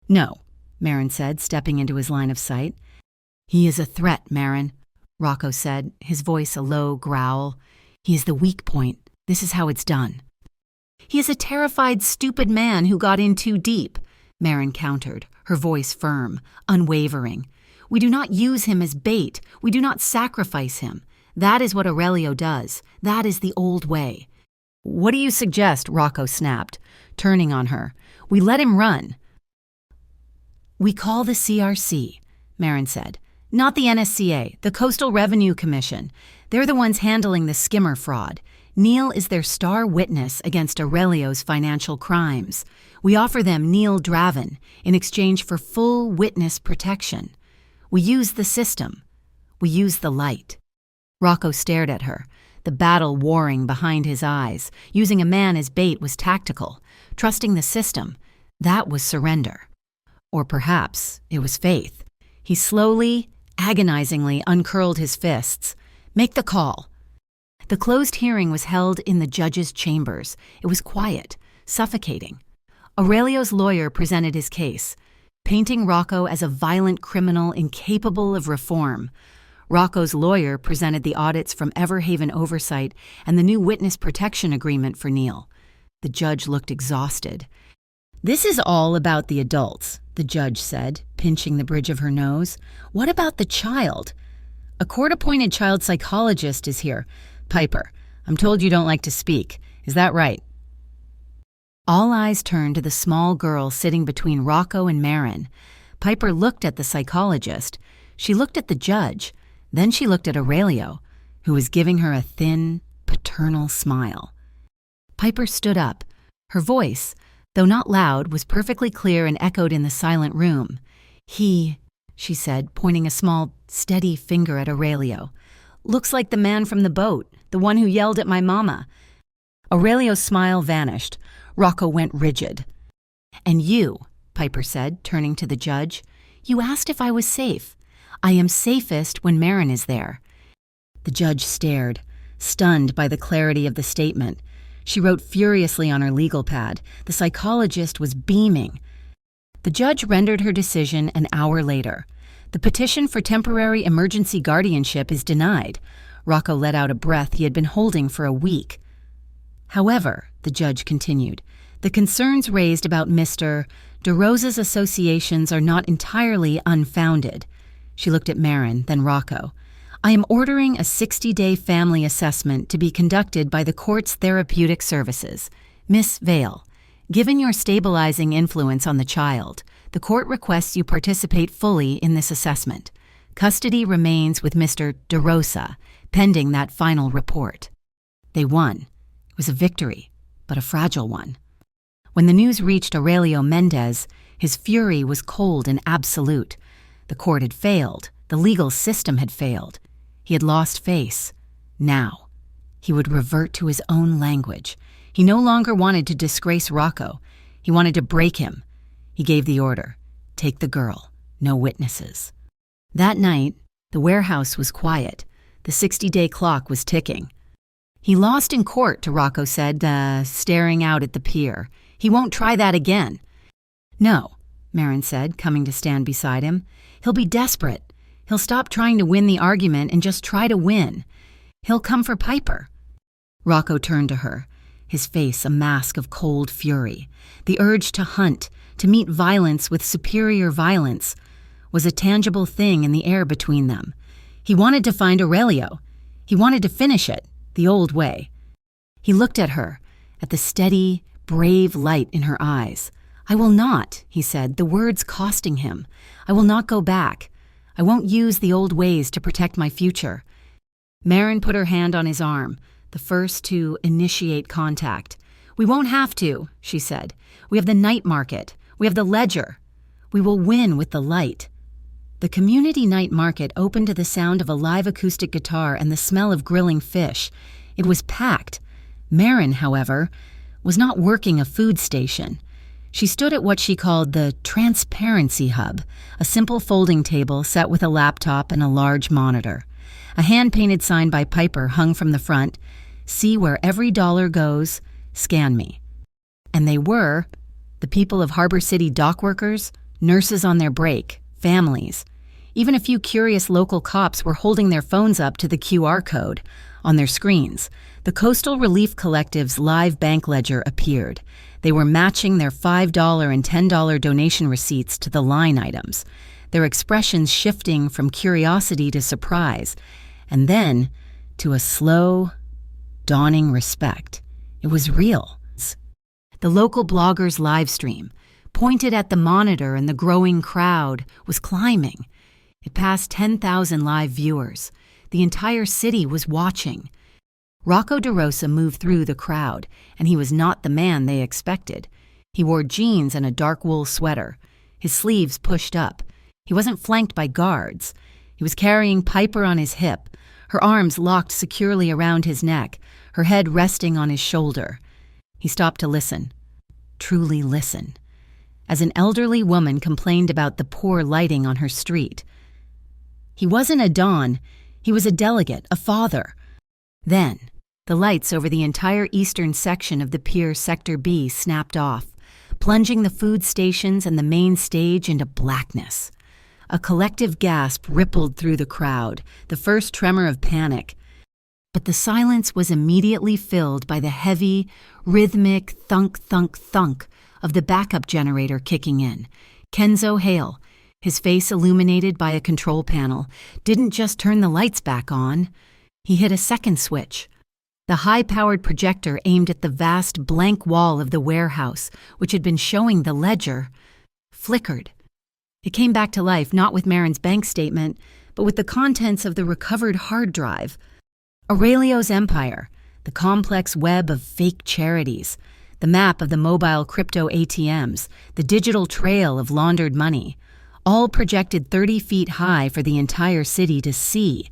"No," Marin said, stepping into his line of sight. "He is a threat, Marin," Rocco said, his voice a low growl. "He is the weak point. This is how it's done." "He is a terrified, stupid man who got in too deep," Marin countered, her voice firm, unwavering. "We do not use him as bait. We do not sacrifice him. That is what Aurelio does. That is the old way." "What do you suggest?" Rocco snapped, turning on her. "We let him run." "We call the CRC," Marin said. "Not the NSCA, the Coastal Revenue Commission. They're the ones handling the skimmer fraud. Neil is their star witness against Aurelio's financial crimes. We offer them Neil Draven in exchange for full witness protection. We use the system. We use the light." Rocco stared at her, the battle warring behind his eyes. Using a man as bait was tactical. Trusting the system, that was surrender. Or perhaps it was faith. He slowly, agonizingly uncurled his fists. "Make the call." The closed hearing was held in the judge's chambers. It was quiet, suffocating. Aurelio's lawyer presented his case, painting Rocco as a violent criminal incapable of reform. Rocco's lawyer presented the audits from Everhaven Oversight and the new witness protection agreement for Neil. The judge looked exhausted. "This is all about the adults," the judge said, pinching the bridge of her nose. "What about the child? A court-appointed child psychologist is here. Piper, I'm told you don't like to speak. Is that right?" All eyes turned to the small girl sitting between Rocco and Marin. Piper looked at the psychologist. She looked at the judge. Then she looked at Aurelio, who was giving her a thin, paternal smile. Piper stood up. Her voice, though not loud, was perfectly clear and echoed in the silent room. "He," she said, pointing a small, steady finger at Aurelio, "looks like the man from the boat, the one who yelled at my mama." Aurelio's smile vanished. Rocco went rigid. "And you," Piper said, turning to the judge, "you asked if I was safe. I am safest when Marin is there." The judge stared, stunned by the clarity of the statement. She wrote furiously on her legal pad. The psychologist was beaming. The judge rendered her decision an hour later. The petition for temporary emergency guardianship is denied. Rocco let out a breath he had been holding for a week. However, the judge continued, the concerns raised about Mr. DeRosa's associations are not entirely unfounded. She looked at Marin, then Rocco. I am ordering a 60-day family assessment to be conducted by the court's therapeutic services. Miss Vale, given your stabilizing influence on the child, the court requests you participate fully in this assessment. Custody remains with Mr. DeRosa, pending that final report. They won. It was a victory, but a fragile one. When the news reached Aurelio Mendez, his fury was cold and absolute. The court had failed. The legal system had failed. He had lost face. Now, he would revert to his own language. He no longer wanted to disgrace Rocco. He wanted to break him. He gave the order, take the girl, no witnesses. That night, the warehouse was quiet. The 60-day clock was ticking. He lost in court, Rocco said, staring out at the pier. He won't try that again. No, Marin said, coming to stand beside him. He'll be desperate. He'll stop trying to win the argument and just try to win. He'll come for Piper. Rocco turned to her, his face a mask of cold fury. The urge to hunt, to meet violence with superior violence, was a tangible thing in the air between them. He wanted to find Aurelio. He wanted to finish it, the old way. He looked at her, at the steady, brave light in her eyes. I will not, he said, the words costing him. I will not go back. I won't use the old ways to protect my future. Marin put her hand on his arm, the first to initiate contact. We won't have to, she said. We have the night market. We have the ledger. We will win with the light. The community night market opened to the sound of a live acoustic guitar and the smell of grilling fish. It was packed. Marin, however, was not working a food station. She stood at what she called the transparency hub, a simple folding table set with a laptop and a large monitor. A hand-painted sign by Piper hung from the front, see where every dollar goes, scan me. And they were the people of Harbor City dock workers, nurses on their break, families. Even a few curious local cops were holding their phones up to the QR code on their screens. The Coastal Relief Collective's live bank ledger appeared. They were matching their $5 and $10 donation receipts to the line items, their expressions shifting from curiosity to surprise, and then to a slow, dawning respect. It was real. The local blogger's live stream, pointed at the monitor and the growing crowd, was climbing. It passed 10,000 live viewers. The entire city was watching. Rocco DeRosa moved through the crowd, and he was not the man they expected. He wore jeans and a dark wool sweater, his sleeves pushed up. He wasn't flanked by guards. He was carrying Piper on his hip, her arms locked securely around his neck, her head resting on his shoulder. He stopped to listen, truly listen, as an elderly woman complained about the poor lighting on her street. He wasn't a Don. He was a delegate, a father. Then, the lights over the entire eastern section of the pier Sector B snapped off, plunging the food stations and the main stage into blackness. A collective gasp rippled through the crowd, the first tremor of panic. But the silence was immediately filled by the heavy, rhythmic thunk, thunk, thunk of the backup generator kicking in. Kenzo Hale, his face illuminated by a control panel, didn't just turn the lights back on. He hit a second switch. The high-powered projector aimed at the vast blank wall of the warehouse, which had been showing the ledger, flickered. It came back to life not with Marin's bank statement, but with the contents of the recovered hard drive. Aurelio's empire, the complex web of fake charities, the map of the mobile crypto ATMs, the digital trail of laundered money, all projected 30 feet high for the entire city to see.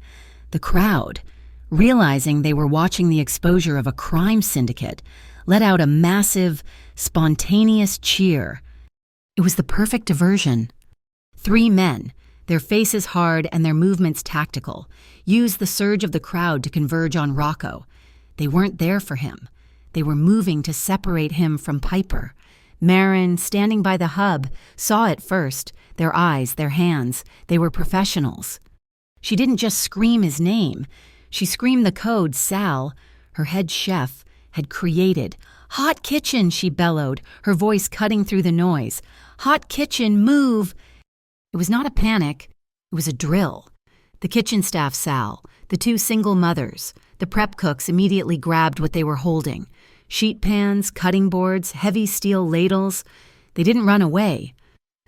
The crowd, realizing they were watching the exposure of a crime syndicate, let out a massive, spontaneous cheer. It was the perfect diversion. 3 men, their faces hard and their movements tactical, used the surge of the crowd to converge on Rocco. They weren't there for him. They were moving to separate him from Piper, Marin, standing by the hub, saw it first. Their eyes, their hands, they were professionals. She didn't just scream his name. She screamed the code Sal, her head chef, had created. "Hot kitchen," she bellowed, her voice cutting through the noise. "Hot kitchen, move!" It was not a panic. It was a drill. The kitchen staff Sal, the two single mothers, the prep cooks immediately grabbed what they were holding. Sheet pans, cutting boards, heavy steel ladles. They didn't run away.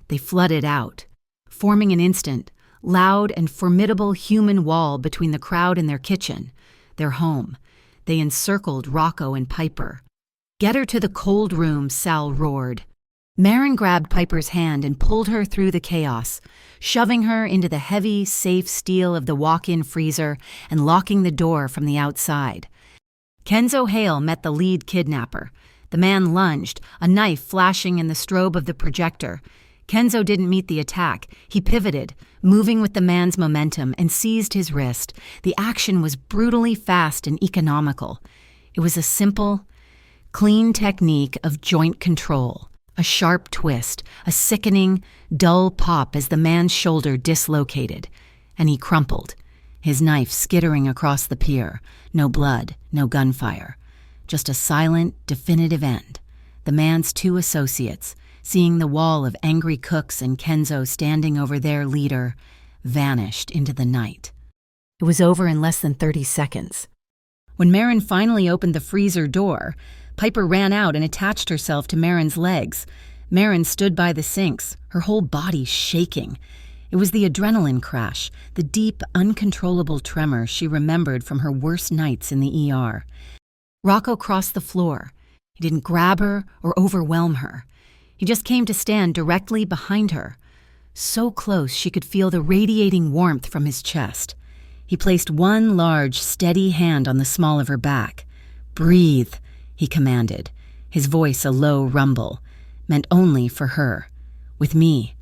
They flooded out, forming an instant, loud and formidable human wall between the crowd and their kitchen, their home. They encircled Rocco and Piper. "Get her to the cold room," Sal roared. Marin grabbed Piper's hand and pulled her through the chaos, shoving her into the heavy, safe steel of the walk-in freezer and locking the door from the outside. Kenzo Hale met the lead kidnapper. The man lunged, a knife flashing in the strobe of the projector. Kenzo didn't meet the attack. He pivoted, moving with the man's momentum, and seized his wrist. The action was brutally fast and economical. It was a simple, clean technique of joint control. A sharp twist, a sickening, dull pop as the man's shoulder dislocated, and he crumpled, his knife skittering across the pier. No blood, no gunfire. Just a silent, definitive end. The man's two associates, seeing the wall of angry cooks and Kenzo standing over their leader, vanished into the night. It was over in less than 30 seconds. When Marin finally opened the freezer door, Piper ran out and attached herself to Marin's legs. Marin stood by the sinks, her whole body shaking. It was the adrenaline crash, the deep, uncontrollable tremor she remembered from her worst nights in the ER. Rocco crossed the floor. He didn't grab her or overwhelm her. He just came to stand directly behind her, so close she could feel the radiating warmth from his chest. He placed one large, steady hand on the small of her back. "Breathe," he commanded, his voice a low rumble, meant only for her. "With me.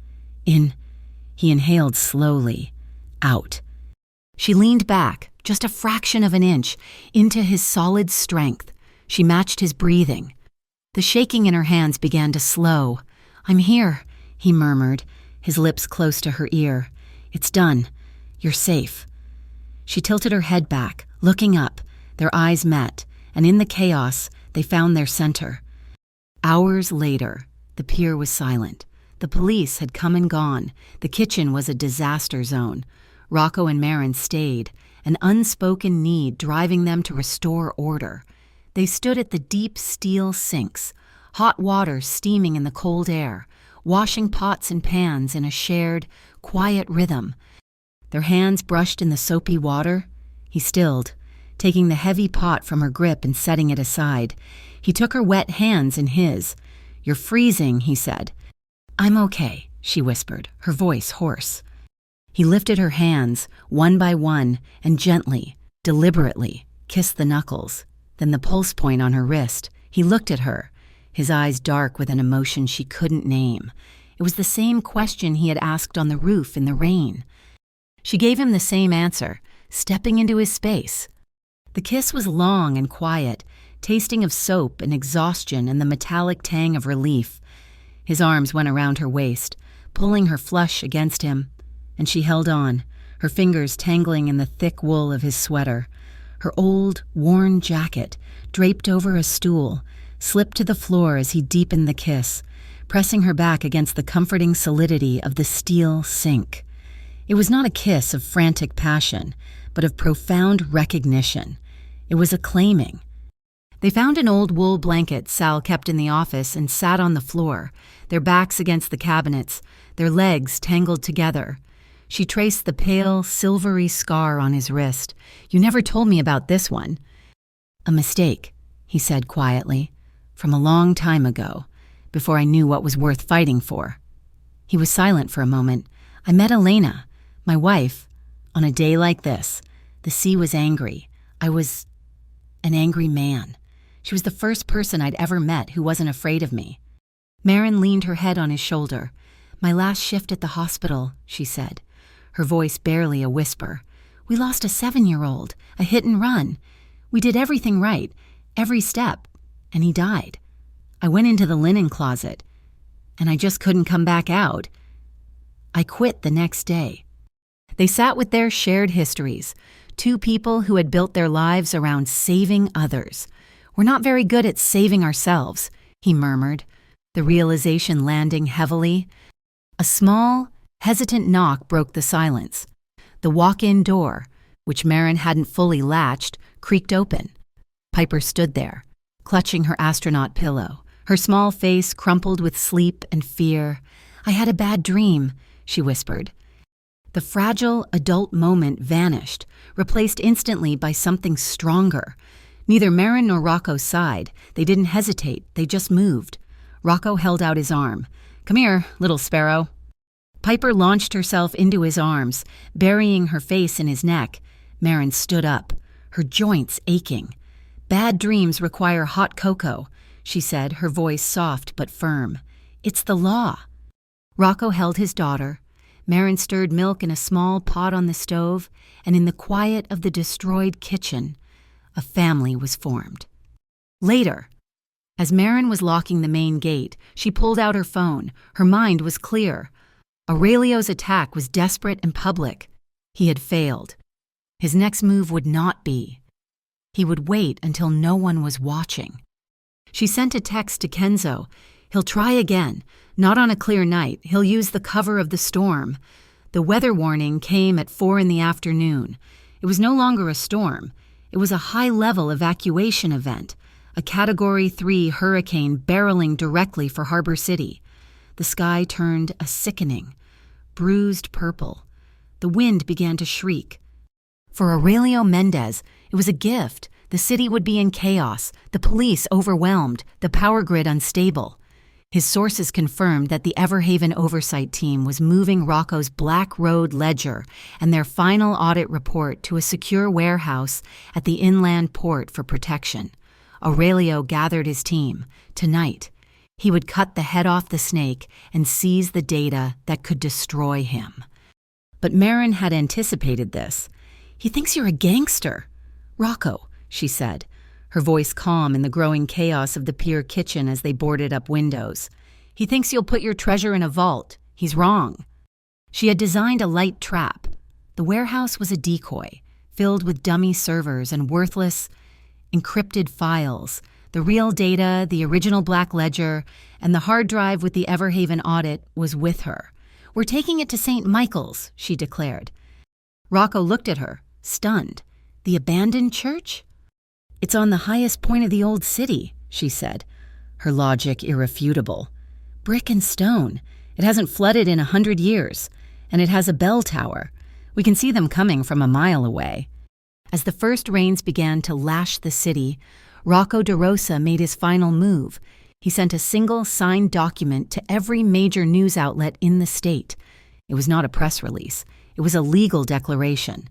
In." He inhaled slowly. Out. She leaned back, just a fraction of an inch, into his solid strength. She matched his breathing. The shaking in her hands began to slow. "I'm here," he murmured, his lips close to her ear. "It's done. You're safe." She tilted her head back, looking up. Their eyes met, and in the chaos, they found their center. Hours later, the pier was silent. The police had come and gone. The kitchen was a disaster zone. Rocco and Marin stayed, an unspoken need driving them to restore order. They stood at the deep steel sinks, hot water steaming in the cold air, washing pots and pans in a shared, quiet rhythm. Their hands brushed in the soapy water. He stilled, taking the heavy pot from her grip and setting it aside. He took her wet hands in his. "You're freezing," he said. "I'm okay," she whispered, her voice hoarse. He lifted her hands, one by one, and gently, deliberately, kissed the knuckles, then the pulse point on her wrist. He looked at her, his eyes dark with an emotion she couldn't name. It was the same question he had asked on the roof in the rain. She gave him the same answer, stepping into his space. The kiss was long and quiet, tasting of soap and exhaustion and the metallic tang of relief. His arms went around her waist, pulling her flush against him, and she held on, her fingers tangling in the thick wool of his sweater. Her old, worn jacket, draped over a stool, slipped to the floor as he deepened the kiss, pressing her back against the comforting solidity of the steel sink. It was not a kiss of frantic passion, but of profound recognition. It was a claiming. They found an old wool blanket Sal kept in the office and sat on the floor, their backs against the cabinets, their legs tangled together. She traced the pale, silvery scar on his wrist. "You never told me about this one." "A mistake," he said quietly, "from a long time ago, before I knew what was worth fighting for." He was silent for a moment. "I met Elena, my wife, on a day like this. The sea was angry. I was an angry man. She was the first person I'd ever met who wasn't afraid of me." Marin leaned her head on his shoulder. "My last shift at the hospital," she said, her voice barely a whisper. "We lost a 7-year-old, a hit and run. We did everything right, every step, and he died. I went into the linen closet, and I just couldn't come back out. I quit the next day. They sat with their shared histories, two people who had built their lives around saving others. We're not very good at saving ourselves, he murmured, the realization landing heavily. A small, hesitant knock broke the silence. The walk-in door, which Marin hadn't fully latched, creaked open. Piper stood there, clutching her astronaut pillow, her small face crumpled with sleep and fear. I had a bad dream, she whispered. The fragile adult moment vanished, replaced instantly by something stronger. Neither Marin nor Rocco sighed. They didn't hesitate. They just moved. Rocco held out his arm. Come here, little sparrow. Piper launched herself into his arms, burying her face in his neck. Marin stood up, her joints aching. Bad dreams require hot cocoa, she said, her voice soft but firm. It's the law. Rocco held his daughter. Marin stirred milk in a small pot on the stove, and in the quiet of the destroyed kitchen, a family was formed. Later, as Marin was locking the main gate, she pulled out her phone. Her mind was clear. Aurelio's attack was desperate and public. He had failed. His next move would not be. He would wait until no one was watching. She sent a text to Kenzo. He'll try again. Not on a clear night. He'll use the cover of the storm. The weather warning came at 4 p.m. It was no longer a storm. It was a high-level evacuation event, a Category 3 hurricane barreling directly for Harbor City. The sky turned a sickening, bruised purple. The wind began to shriek. For Aurelio Mendez, it was a gift. The city would be in chaos, the police overwhelmed, the power grid unstable. His sources confirmed that the Everhaven oversight team was moving Rocco's Black Road ledger and their final audit report to a secure warehouse at the inland port for protection. Aurelio gathered his team. Tonight, he would cut the head off the snake and seize the data that could destroy him. But Marin had anticipated this. He thinks you're a gangster. Rocco, she said, her voice calm in the growing chaos of the pier kitchen as they boarded up windows. He thinks you'll put your treasure in a vault. He's wrong. She had designed a light trap. The warehouse was a decoy, filled with dummy servers and worthless, encrypted files. The real data, the original Black Ledger, and the hard drive with the Everhaven audit was with her. We're taking it to St. Michael's, she declared. Rocco looked at her, stunned. The abandoned church? It's on the highest point of the old city, she said, her logic irrefutable. Brick and stone. It hasn't flooded in 100 years, and it has a bell tower. We can see them coming from a mile away. As the first rains began to lash the city, Rocco DeRosa made his final move. He sent a single signed document to every major news outlet in the state. It was not a press release. It was a legal declaration.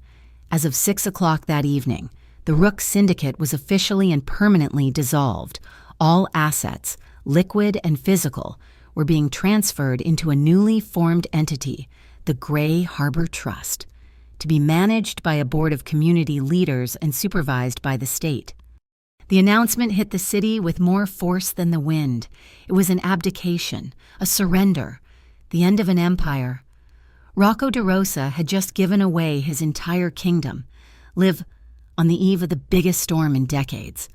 As of 6 o'clock that evening, the Rook Syndicate was officially and permanently dissolved. All assets, liquid and physical, were being transferred into a newly formed entity, the Gray Harbor Trust, to be managed by a board of community leaders and supervised by the state. The announcement hit the city with more force than the wind. It was an abdication, a surrender, the end of an empire. Rocco DeRosa had just given away his entire kingdom, live on the eve of the biggest storm in decades.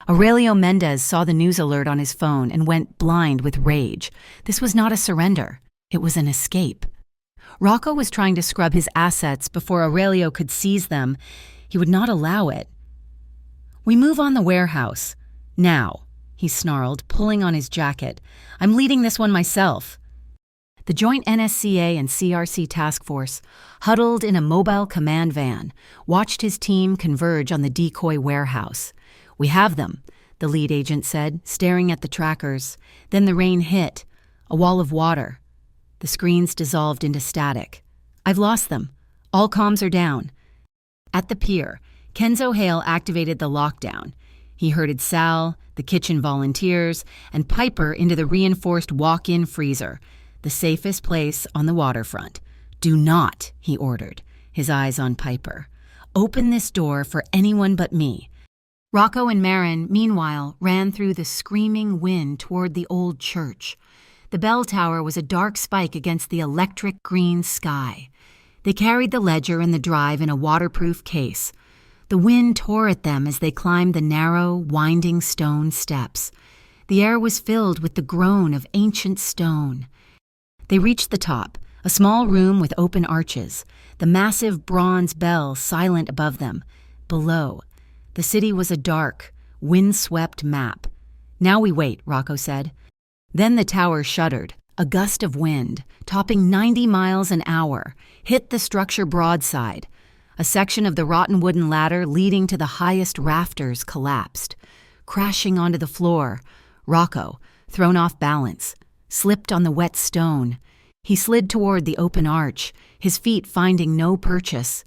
Aurelio Mendez saw the news alert on his phone and went blind with rage. This was not a surrender. It was an escape. Rocco was trying to scrub his assets before Aurelio could seize them. He would not allow it. We move on the warehouse. Now, he snarled, pulling on his jacket. I'm leading this one myself. The joint NSCA and CRC task force, huddled in a mobile command van, watched his team converge on the decoy warehouse. We have them, the lead agent said, staring at the trackers. Then the rain hit, a wall of water. The screens dissolved into static. I've lost them. All comms are down. At the pier, Kenzo Hale activated the lockdown. He herded Sal, the kitchen volunteers, and Piper into the reinforced walk-in freezer, the safest place on the waterfront. Do not, he ordered, his eyes on Piper. Open this door for anyone but me. Rocco and Marin, meanwhile, ran through the screaming wind toward the old church. The bell tower was a dark spike against the electric green sky. They carried the ledger and the drive in a waterproof case. The wind tore at them as they climbed the narrow, winding stone steps. The air was filled with the groan of ancient stone. They reached the top, a small room with open arches, the massive bronze bell silent above them. Below, the city was a dark, wind-swept map. "Now we wait," Rocco said. Then the tower shuddered. A gust of wind, topping 90 miles an hour, hit the structure broadside. A section of the rotten wooden ladder leading to the highest rafters collapsed. Crashing onto the floor, Rocco, thrown off balance, slipped on the wet stone. He slid toward the open arch, his feet finding no purchase.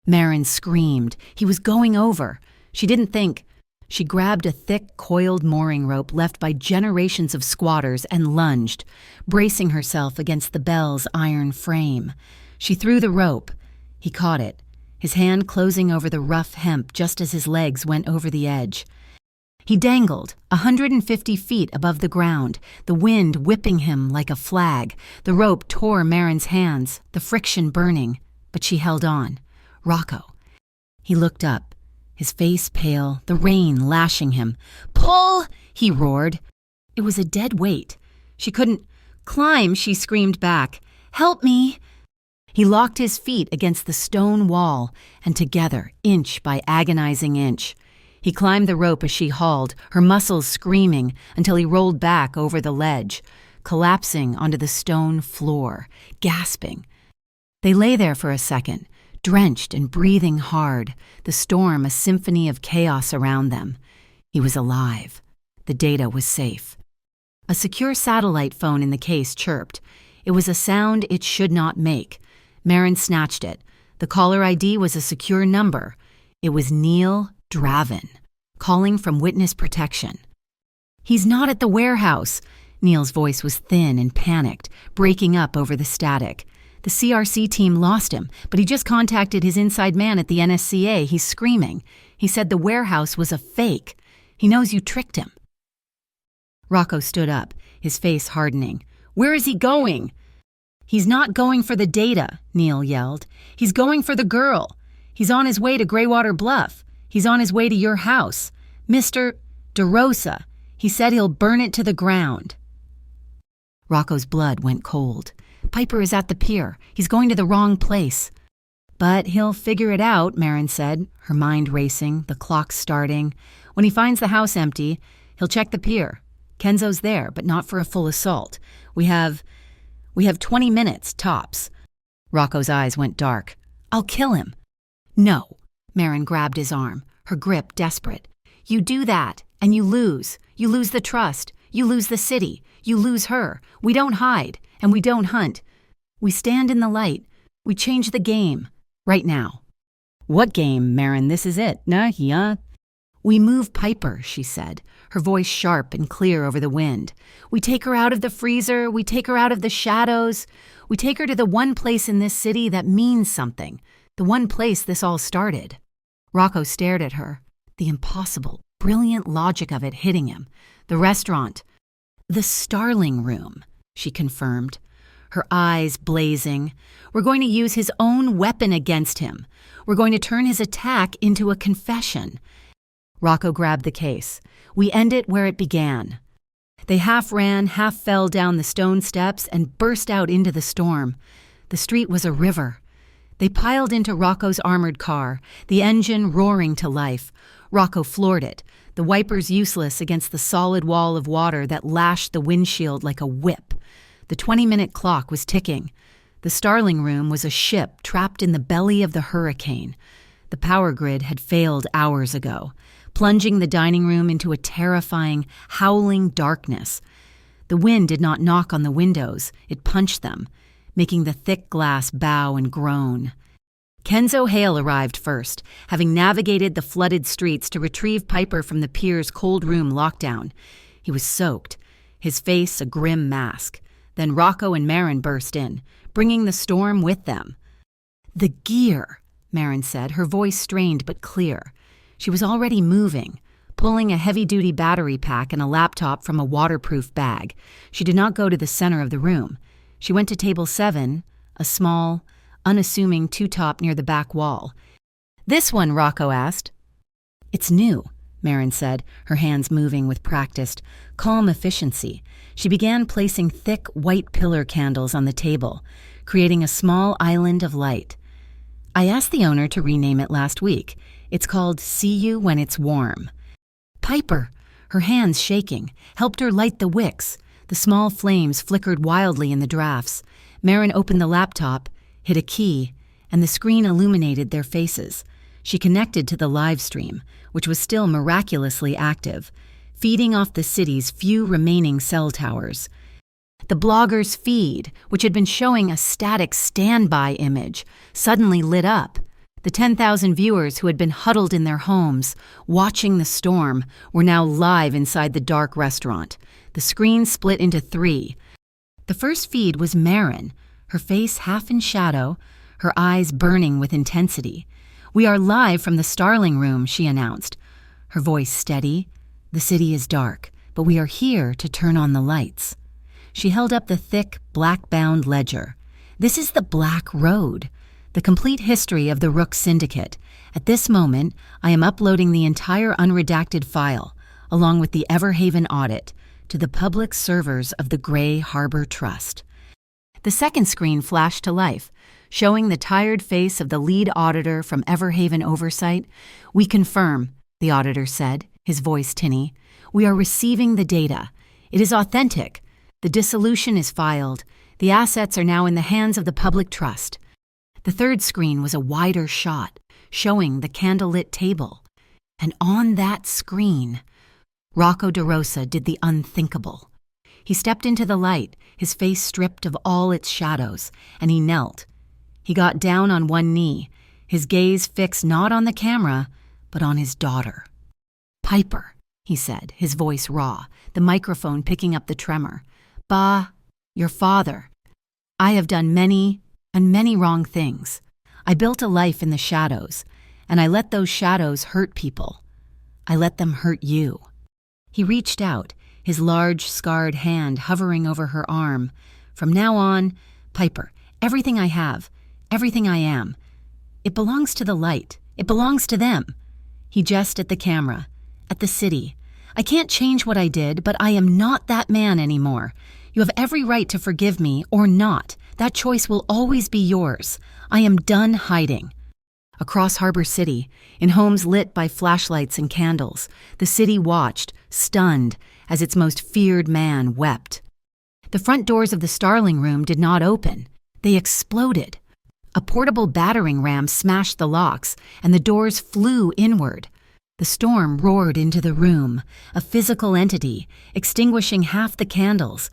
Marin screamed. He was going over. She didn't think. She grabbed a thick, coiled mooring rope left by generations of squatters and lunged, bracing herself against the bell's iron frame. She threw the rope. He caught it, his hand closing over the rough hemp just as his legs went over the edge. He dangled, 150 feet above the ground, the wind whipping him like a flag. The rope tore Marin's hands, the friction burning, but she held on. Rocco. He looked up, his face pale, the rain lashing him. "Pull!" he roared. It was a dead weight. She couldn't climb, she screamed back. "Help me!" He locked his feet against the stone wall, and together, inch by agonizing inch. He climbed the rope as she hauled, her muscles screaming, until he rolled back over the ledge, collapsing onto the stone floor, gasping. They lay there for a second, drenched and breathing hard, the storm a symphony of chaos around them. He was alive. The data was safe. A secure satellite phone in the case chirped. It was a sound it should not make. Marin snatched it. The caller ID was a secure number. It was Neil Draven, calling from witness protection. "He's not at the warehouse." Neil's voice was thin and panicked, breaking up over the static. "The CRC team lost him, but he just contacted his inside man at the NSCA. He's screaming. He said the warehouse was a fake. He knows you tricked him." Rocco stood up, his face hardening. "Where is he going?" "He's not going for the data," Neil yelled. "He's going for the girl. He's on his way to Greywater Bluff. He's on his way to your house. Mr. DeRosa. He said he'll burn it to the ground." Rocco's blood went cold. "Piper is at the pier. He's going to the wrong place." "But he'll figure it out," Marin said, her mind racing, the clock starting. "When he finds the house empty, he'll check the pier. Kenzo's there, but not for a full assault. We have 20 minutes, tops." Rocco's eyes went dark. "I'll kill him." "No." Marin grabbed his arm, her grip desperate. "You do that, and you lose. You lose the trust. You lose the city. You lose her. We don't hide, and we don't hunt. We stand in the light. We change the game. Right now." "What game, Marin? This is it. Nah, yeah." "We move Piper," she said, her voice sharp and clear over the wind. "We take her out of the freezer. We take her out of the shadows. We take her to the one place in this city that means something, the one place this all started." Rocco stared at her, the impossible, brilliant logic of it hitting him. "The restaurant." "The Starling Room," she confirmed, her eyes blazing. "We're going to use his own weapon against him. We're going to turn his attack into a confession." Rocco grabbed the case. "We end it where it began." They half ran, half fell down the stone steps and burst out into the storm. The street was a river. They piled into Rocco's armored car, the engine roaring to life. Rocco floored it, the wipers useless against the solid wall of water that lashed the windshield like a whip. The 20-minute clock was ticking. The Starling Room was a ship trapped in the belly of the hurricane. The power grid had failed hours ago, plunging the dining room into a terrifying, howling darkness. The wind did not knock on the windows, it punched them, making the thick glass bow and groan. Kenzo Hale arrived first, having navigated the flooded streets to retrieve Piper from the pier's cold room lockdown. He was soaked, his face a grim mask. Then Rocco and Marin burst in, bringing the storm with them. "The gear," Marin said, her voice strained but clear. She was already moving, pulling a heavy-duty battery pack and a laptop from a waterproof bag. She did not go to the center of the room. She went to table 7, a small, unassuming two-top near the back wall. "This one," Rocco asked. "It's new," Marin said, her hands moving with practiced, calm efficiency. She began placing thick, white pillar candles on the table, creating a small island of light. "I asked the owner to rename it last week. It's called See You When It's Warm." Piper, her hands shaking, helped her light the wicks. The small flames flickered wildly in the drafts. Marin opened the laptop, hit a key, and the screen illuminated their faces. She connected to the live stream, which was still miraculously active, feeding off the city's few remaining cell towers. The blogger's feed, which had been showing a static standby image, suddenly lit up. The 10,000 viewers who had been huddled in their homes, watching the storm, were now live inside the dark restaurant. The screen split into 3. The first feed was Marin, her face half in shadow, her eyes burning with intensity. "We are live from the Starling Room," she announced, her voice steady. "The city is dark, but we are here to turn on the lights." She held up the thick, black-bound ledger. "This is the Black Road, the complete history of the Rook Syndicate. At this moment, I am uploading the entire unredacted file, along with the Everhaven audit, to the public servers of the Gray Harbor Trust." The second screen flashed to life, showing the tired face of the lead auditor from Everhaven Oversight. "We confirm," the auditor said, his voice tinny. "We are receiving the data. It is authentic. The dissolution is filed. The assets are now in the hands of the public trust." The third screen was a wider shot, showing the candlelit table. And on that screen, Rocco DeRosa did the unthinkable. He stepped into the light, his face stripped of all its shadows, and he knelt. He got down on one knee, his gaze fixed not on the camera, but on his daughter. "Piper," he said, his voice raw, the microphone picking up the tremor. "Ba, your father. I have done many and many wrong things. I built a life in the shadows, and I let those shadows hurt people. I let them hurt you." He reached out, his large, scarred hand hovering over her arm. "From now on, Piper, everything I have, everything I am, it belongs to the light. It belongs to them." He gestured at the camera, at the city. "I can't change what I did, but I am not that man anymore. You have every right to forgive me or not. That choice will always be yours. I am done hiding." Across Harbor City, in homes lit by flashlights and candles, the city watched, stunned, as its most feared man wept. The front doors of the Starling Room did not open. They exploded. A portable battering ram smashed the locks, and the doors flew inward. The storm roared into the room, a physical entity, extinguishing half the candles.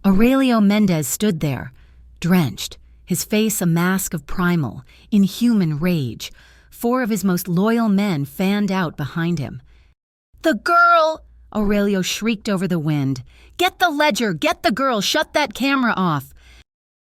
Aurelio Mendez stood there, drenched, his face a mask of primal, inhuman rage. 4 of his most loyal men fanned out behind him. "The girl!" Aurelio shrieked over the wind. "Get the ledger! Get the girl! Shut that camera off!"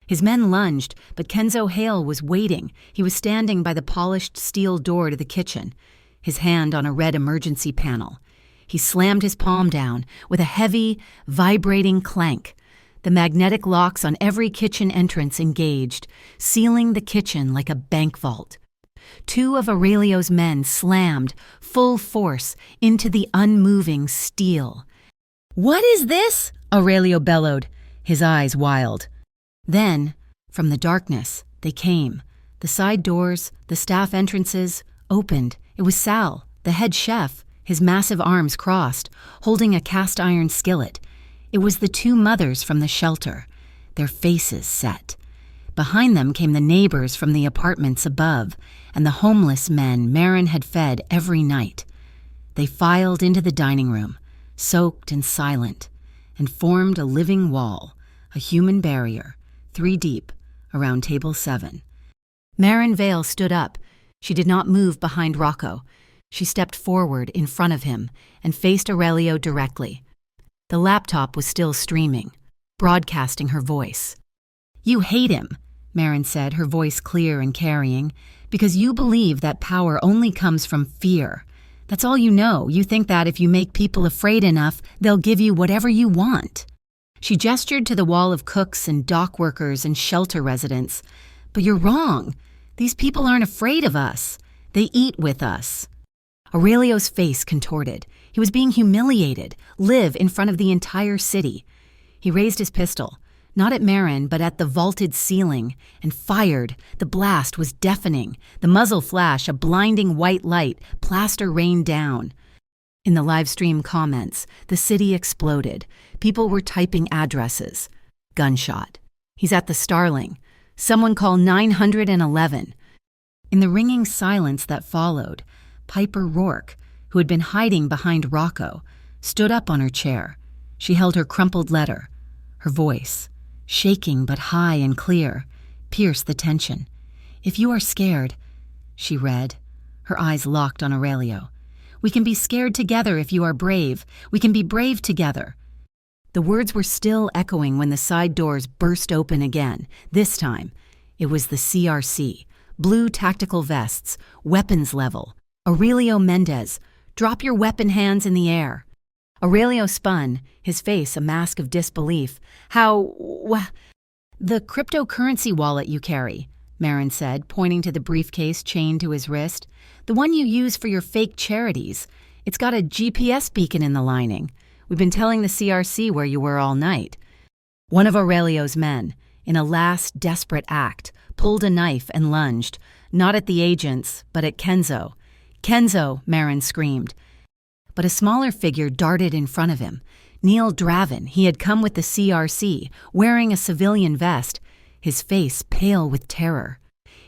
His men lunged, but Kenzo Hale was waiting. He was standing by the polished steel door to the kitchen, his hand on a red emergency panel. He slammed his palm down with a heavy, vibrating clank. The magnetic locks on every kitchen entrance engaged, sealing the kitchen like a bank vault. 2 of Aurelio's men slammed, full force, into the unmoving steel. "What is this?" Aurelio bellowed, his eyes wild. Then, from the darkness, they came. The side doors, the staff entrances, opened. It was Sal, the head chef, his massive arms crossed, holding a cast-iron skillet. It was the 2 mothers from the shelter, their faces set. Behind them came the neighbors from the apartments above, and the homeless men Marin had fed every night. They filed into the dining room, soaked and silent, and formed a living wall, a human barrier, 3 deep, around table 7. Marin Vale stood up. She did not move behind Rocco. She stepped forward in front of him and faced Aurelio directly. The laptop was still streaming, broadcasting her voice. "You hate him," Marin said, her voice clear and carrying, "because you believe that power only comes from fear. That's all you know. You think that if you make people afraid enough, they'll give you whatever you want. She gestured to the wall of cooks and dock workers and shelter residents. But you're wrong. These people aren't afraid of us. They eat with us. Aurelio's face contorted. He was being humiliated, live in front of the entire city. He raised his pistol, not at Marin, but at the vaulted ceiling, and fired. The blast was deafening. The muzzle flash, a blinding white light, plaster rained down. In the live stream comments, the city exploded. People were typing addresses. Gunshot. He's at the Starling. Someone call 911. In the ringing silence that followed, Piper Rourke, who had been hiding behind Rocco, stood up on her chair. She held her crumpled letter. Her voice, shaking but high and clear, pierced the tension. "If you are scared," she read, her eyes locked on Aurelio. "We can be scared together if you are brave. We can be brave together." The words were still echoing when the side doors burst open again. This time, it was the CRC, blue tactical vests, weapons level. Aurelio Mendez, drop your weapon hands in the air. Aurelio spun, his face a mask of disbelief. The cryptocurrency wallet you carry, Marin said, pointing to the briefcase chained to his wrist. The one you use for your fake charities. It's got a GPS beacon in the lining. We've been telling the CRC where you were all night. One of Aurelio's men, in a last desperate act, pulled a knife and lunged, not at the agents, but at Kenzo. "Kenzo!" Marin screamed. But a smaller figure darted in front of him. Neil Draven. He had come with the CRC, wearing a civilian vest, his face pale with terror.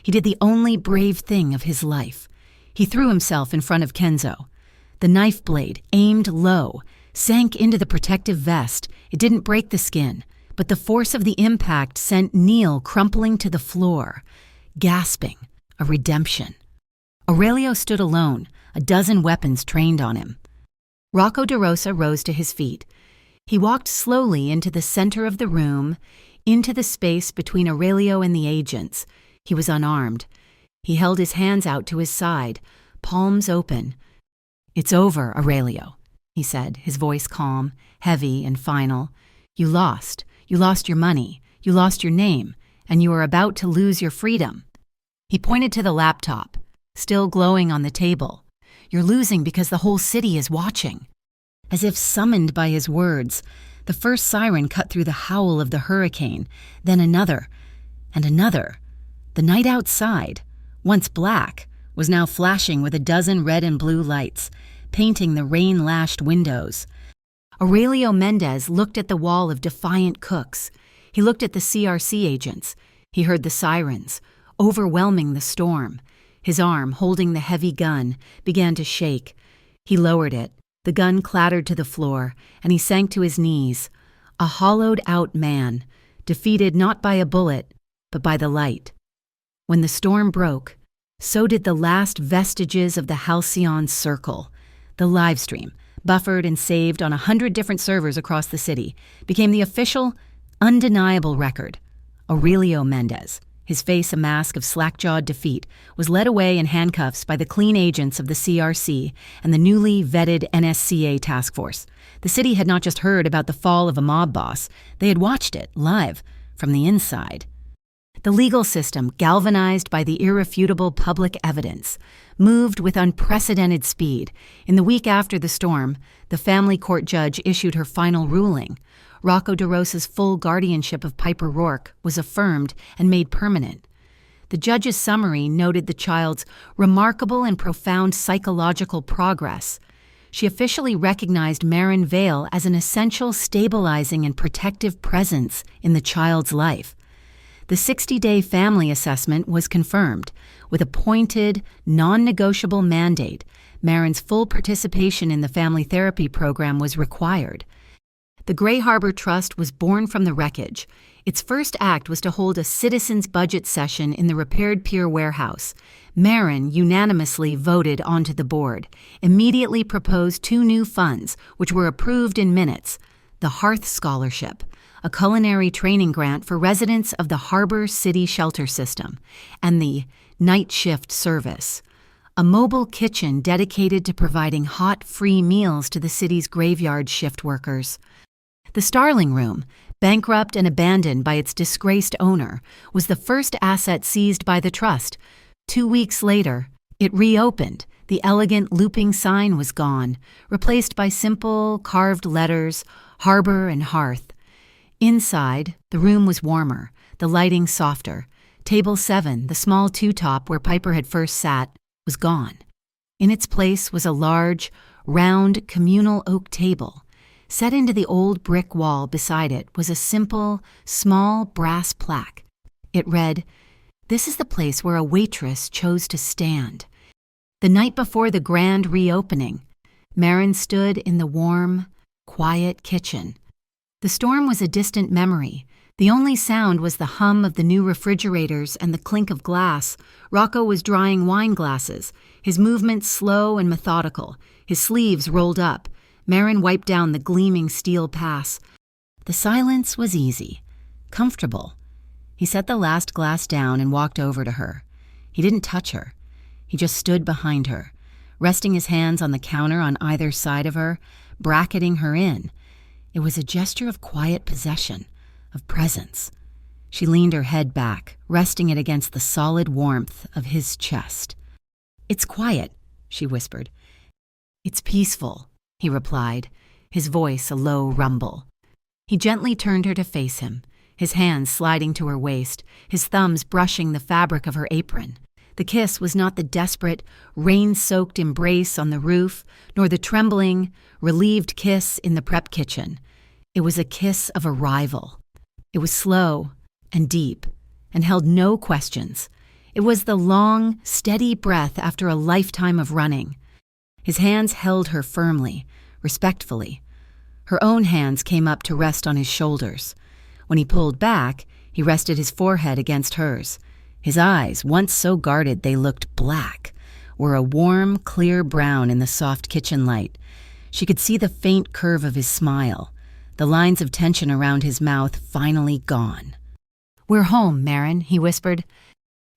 He did the only brave thing of his life. He threw himself in front of Kenzo. The knife blade, aimed low, sank into the protective vest. It didn't break the skin, but the force of the impact sent Neil crumpling to the floor, gasping, a redemption. Aurelio stood alone, a dozen weapons trained on him. Rocco DeRosa rose to his feet. He walked slowly into the center of the room, into the space between Aurelio and the agents. He was unarmed. He held his hands out to his side, palms open. "It's over, Aurelio," he said, his voice calm, heavy and final. You lost. You lost your money. You lost your name. And you are about to lose your freedom." He pointed to the laptop, still glowing on the table. "You're losing because the whole city is watching." As if summoned by his words, the first siren cut through the howl of the hurricane, then another, and another. The night outside, once black, was now flashing with a dozen red and blue lights, painting the rain-lashed windows. Aurelio Mendez looked at the wall of defiant cooks. He looked at the CRC agents. He heard the sirens, overwhelming the storm. His arm, holding the heavy gun, began to shake. He lowered it. The gun clattered to the floor, and he sank to his knees, a hollowed-out man, defeated not by a bullet, but by the light. When the storm broke, so did the last vestiges of the Halcyon Circle. The livestream, buffered and saved on 100 different servers across the city, became the official, undeniable record. Aurelio Mendez, his face a mask of slack-jawed defeat, was led away in handcuffs by the clean agents of the CRC and the newly vetted NSCA task force. The city had not just heard about the fall of a mob boss, they had watched it, live, from the inside. The legal system, galvanized by the irrefutable public evidence, moved with unprecedented speed. In the week after the storm, the family court judge issued her final ruling. Rocco DeRosa's full guardianship of Piper Rourke was affirmed and made permanent. The judge's summary noted the child's remarkable and profound psychological progress. She officially recognized Marin Vale as an essential stabilizing and protective presence in the child's life. The 60-day family assessment was confirmed. With a pointed, non-negotiable mandate, Marin's full participation in the family therapy program was required. The Gray Harbor Trust was born from the wreckage. Its first act was to hold a citizens' budget session in the repaired pier warehouse. Marin unanimously voted onto the board, immediately proposed 2 new funds, which were approved in minutes: the Hearth Scholarship, a culinary training grant for residents of the Harbor City Shelter System, and the Night Shift Service, a mobile kitchen dedicated to providing hot, free meals to the city's graveyard shift workers. The Starling Room, bankrupt and abandoned by its disgraced owner, was the first asset seized by the trust. 2 weeks later, it reopened. The elegant looping sign was gone, replaced by simple, carved letters, Harbor and Hearth. Inside, the room was warmer, the lighting softer. Table 7, the small two-top where Piper had first sat, was gone. In its place was a large, round, communal oak table. Set into the old brick wall beside it was a simple, small brass plaque. It read, "This is the place where a waitress chose to stand." The night before the grand reopening, Marin stood in the warm, quiet kitchen. The storm was a distant memory. The only sound was the hum of the new refrigerators and the clink of glass. Rocco was drying wine glasses, his movements slow and methodical, his sleeves rolled up. Marin wiped down the gleaming steel pass. The silence was easy, comfortable. He set the last glass down and walked over to her. He didn't touch her. He just stood behind her, resting his hands on the counter on either side of her, bracketing her in. It was a gesture of quiet possession, of presence. She leaned her head back, resting it against the solid warmth of his chest. "It's quiet," she whispered. "It's peaceful," he replied, his voice a low rumble. He gently turned her to face him, his hands sliding to her waist, his thumbs brushing the fabric of her apron. The kiss was not the desperate, rain-soaked embrace on the roof, nor the trembling, relieved kiss in the prep kitchen. It was a kiss of arrival. It was slow and deep, and held no questions. It was the long, steady breath after a lifetime of running. His hands held her firmly, respectfully. Her own hands came up to rest on his shoulders. When he pulled back, he rested his forehead against hers. His eyes, once so guarded they looked black, were a warm, clear brown in the soft kitchen light. She could see the faint curve of his smile, the lines of tension around his mouth finally gone. "We're home, Marin," he whispered.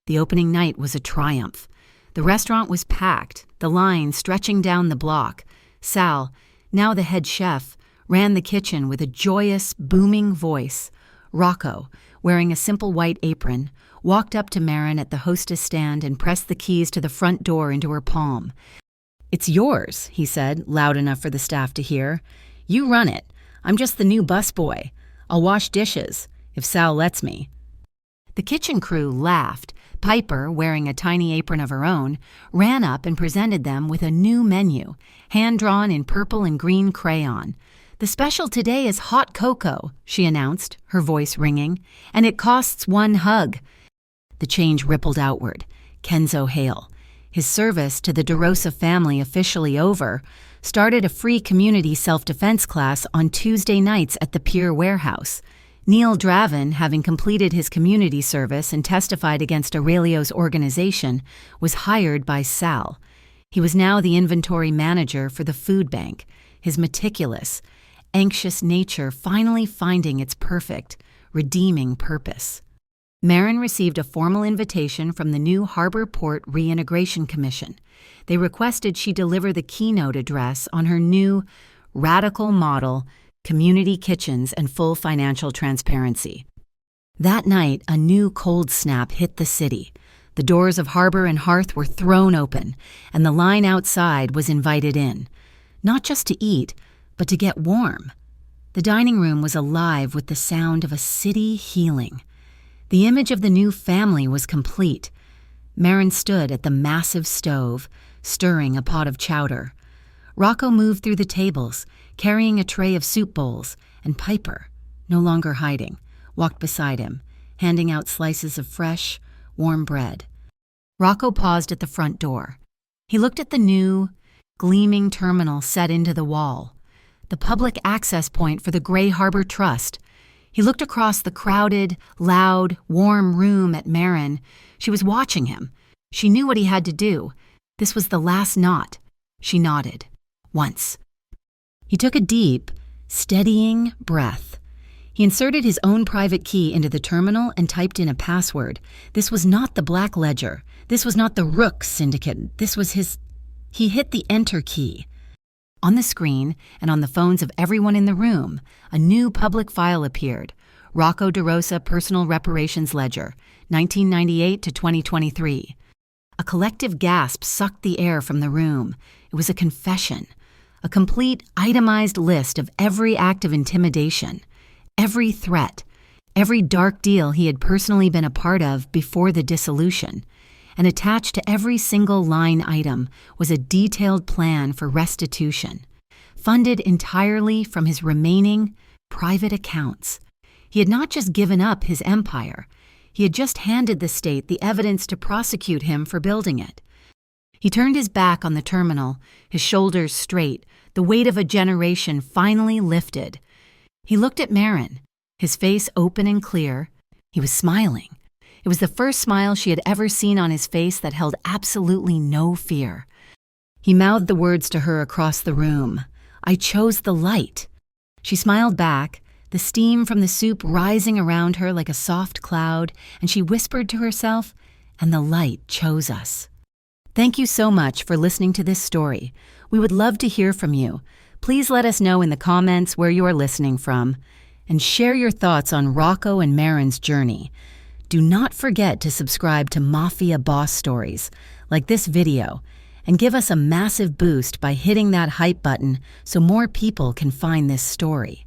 The opening night was a triumph. The restaurant was packed, the line stretching down the block. Sal, now the head chef, ran the kitchen with a joyous, booming voice. Rocco, wearing a simple white apron, walked up to Marin at the hostess stand and pressed the keys to the front door into her palm. "It's yours," he said, loud enough for the staff to hear. "You run it. I'm just the new busboy. I'll wash dishes, if Sal lets me." The kitchen crew laughed. Piper, wearing a tiny apron of her own, ran up and presented them with a new menu, hand-drawn in purple and green crayon. "The special today is hot cocoa," she announced, her voice ringing, "and it costs one hug." The change rippled outward. Kenzo Hale, his service to the DeRosa family officially over, started a free community self-defense class on Tuesday nights at the Pier Warehouse. Neil Draven, having completed his community service and testified against Aurelio's organization, was hired by Sal. He was now the inventory manager for the food bank, his meticulous, anxious nature finally finding its perfect, redeeming purpose. Marin received a formal invitation from the new Harbor Port Reintegration Commission. They requested she deliver the keynote address on her new, radical model, community kitchens and full financial transparency. That night, a new cold snap hit the city. The doors of Harbor and Hearth were thrown open, and the line outside was invited in. Not just to eat, but to get warm. The dining room was alive with the sound of a city healing. The image of the new family was complete. Marin stood at the massive stove, stirring a pot of chowder. Rocco moved through the tables, carrying a tray of soup bowls, and Piper, no longer hiding, walked beside him, handing out slices of fresh, warm bread. Rocco paused at the front door. He looked at the new, gleaming terminal set into the wall, the public access point for the Gray Harbor Trust. He looked across the crowded, loud, warm room at Marin. She was watching him. She knew what he had to do. This was the last knot. She nodded. Once. He took a deep, steadying breath. He inserted his own private key into the terminal and typed in a password. This was not the Black Ledger. This was not the Rook Syndicate. This was his... He hit the Enter key. On the screen and on the phones of everyone in the room, a new public file appeared. Rocco DeRosa Personal Reparations Ledger, 1998 to 2023. A collective gasp sucked the air from the room. It was a confession. A complete, itemized list of every act of intimidation, every threat, every dark deal he had personally been a part of before the dissolution. And attached to every single line item was a detailed plan for restitution, funded entirely from his remaining private accounts. He had not just given up his empire, he had just handed the state the evidence to prosecute him for building it. He turned his back on the terminal, his shoulders straight, the weight of a generation finally lifted. He looked at Marin, his face open and clear. He was smiling. It was the first smile she had ever seen on his face that held absolutely no fear. He mouthed the words to her across the room. "I chose the light." She smiled back, the steam from the soup rising around her like a soft cloud, and she whispered to herself, "And the light chose us." Thank you so much for listening to this story. We would love to hear from you. Please let us know in the comments where you are listening from, and share your thoughts on Rocco and Marin's journey. Do not forget to subscribe to Mafia Boss Stories, like this video, and give us a massive boost by hitting that hype button so more people can find this story.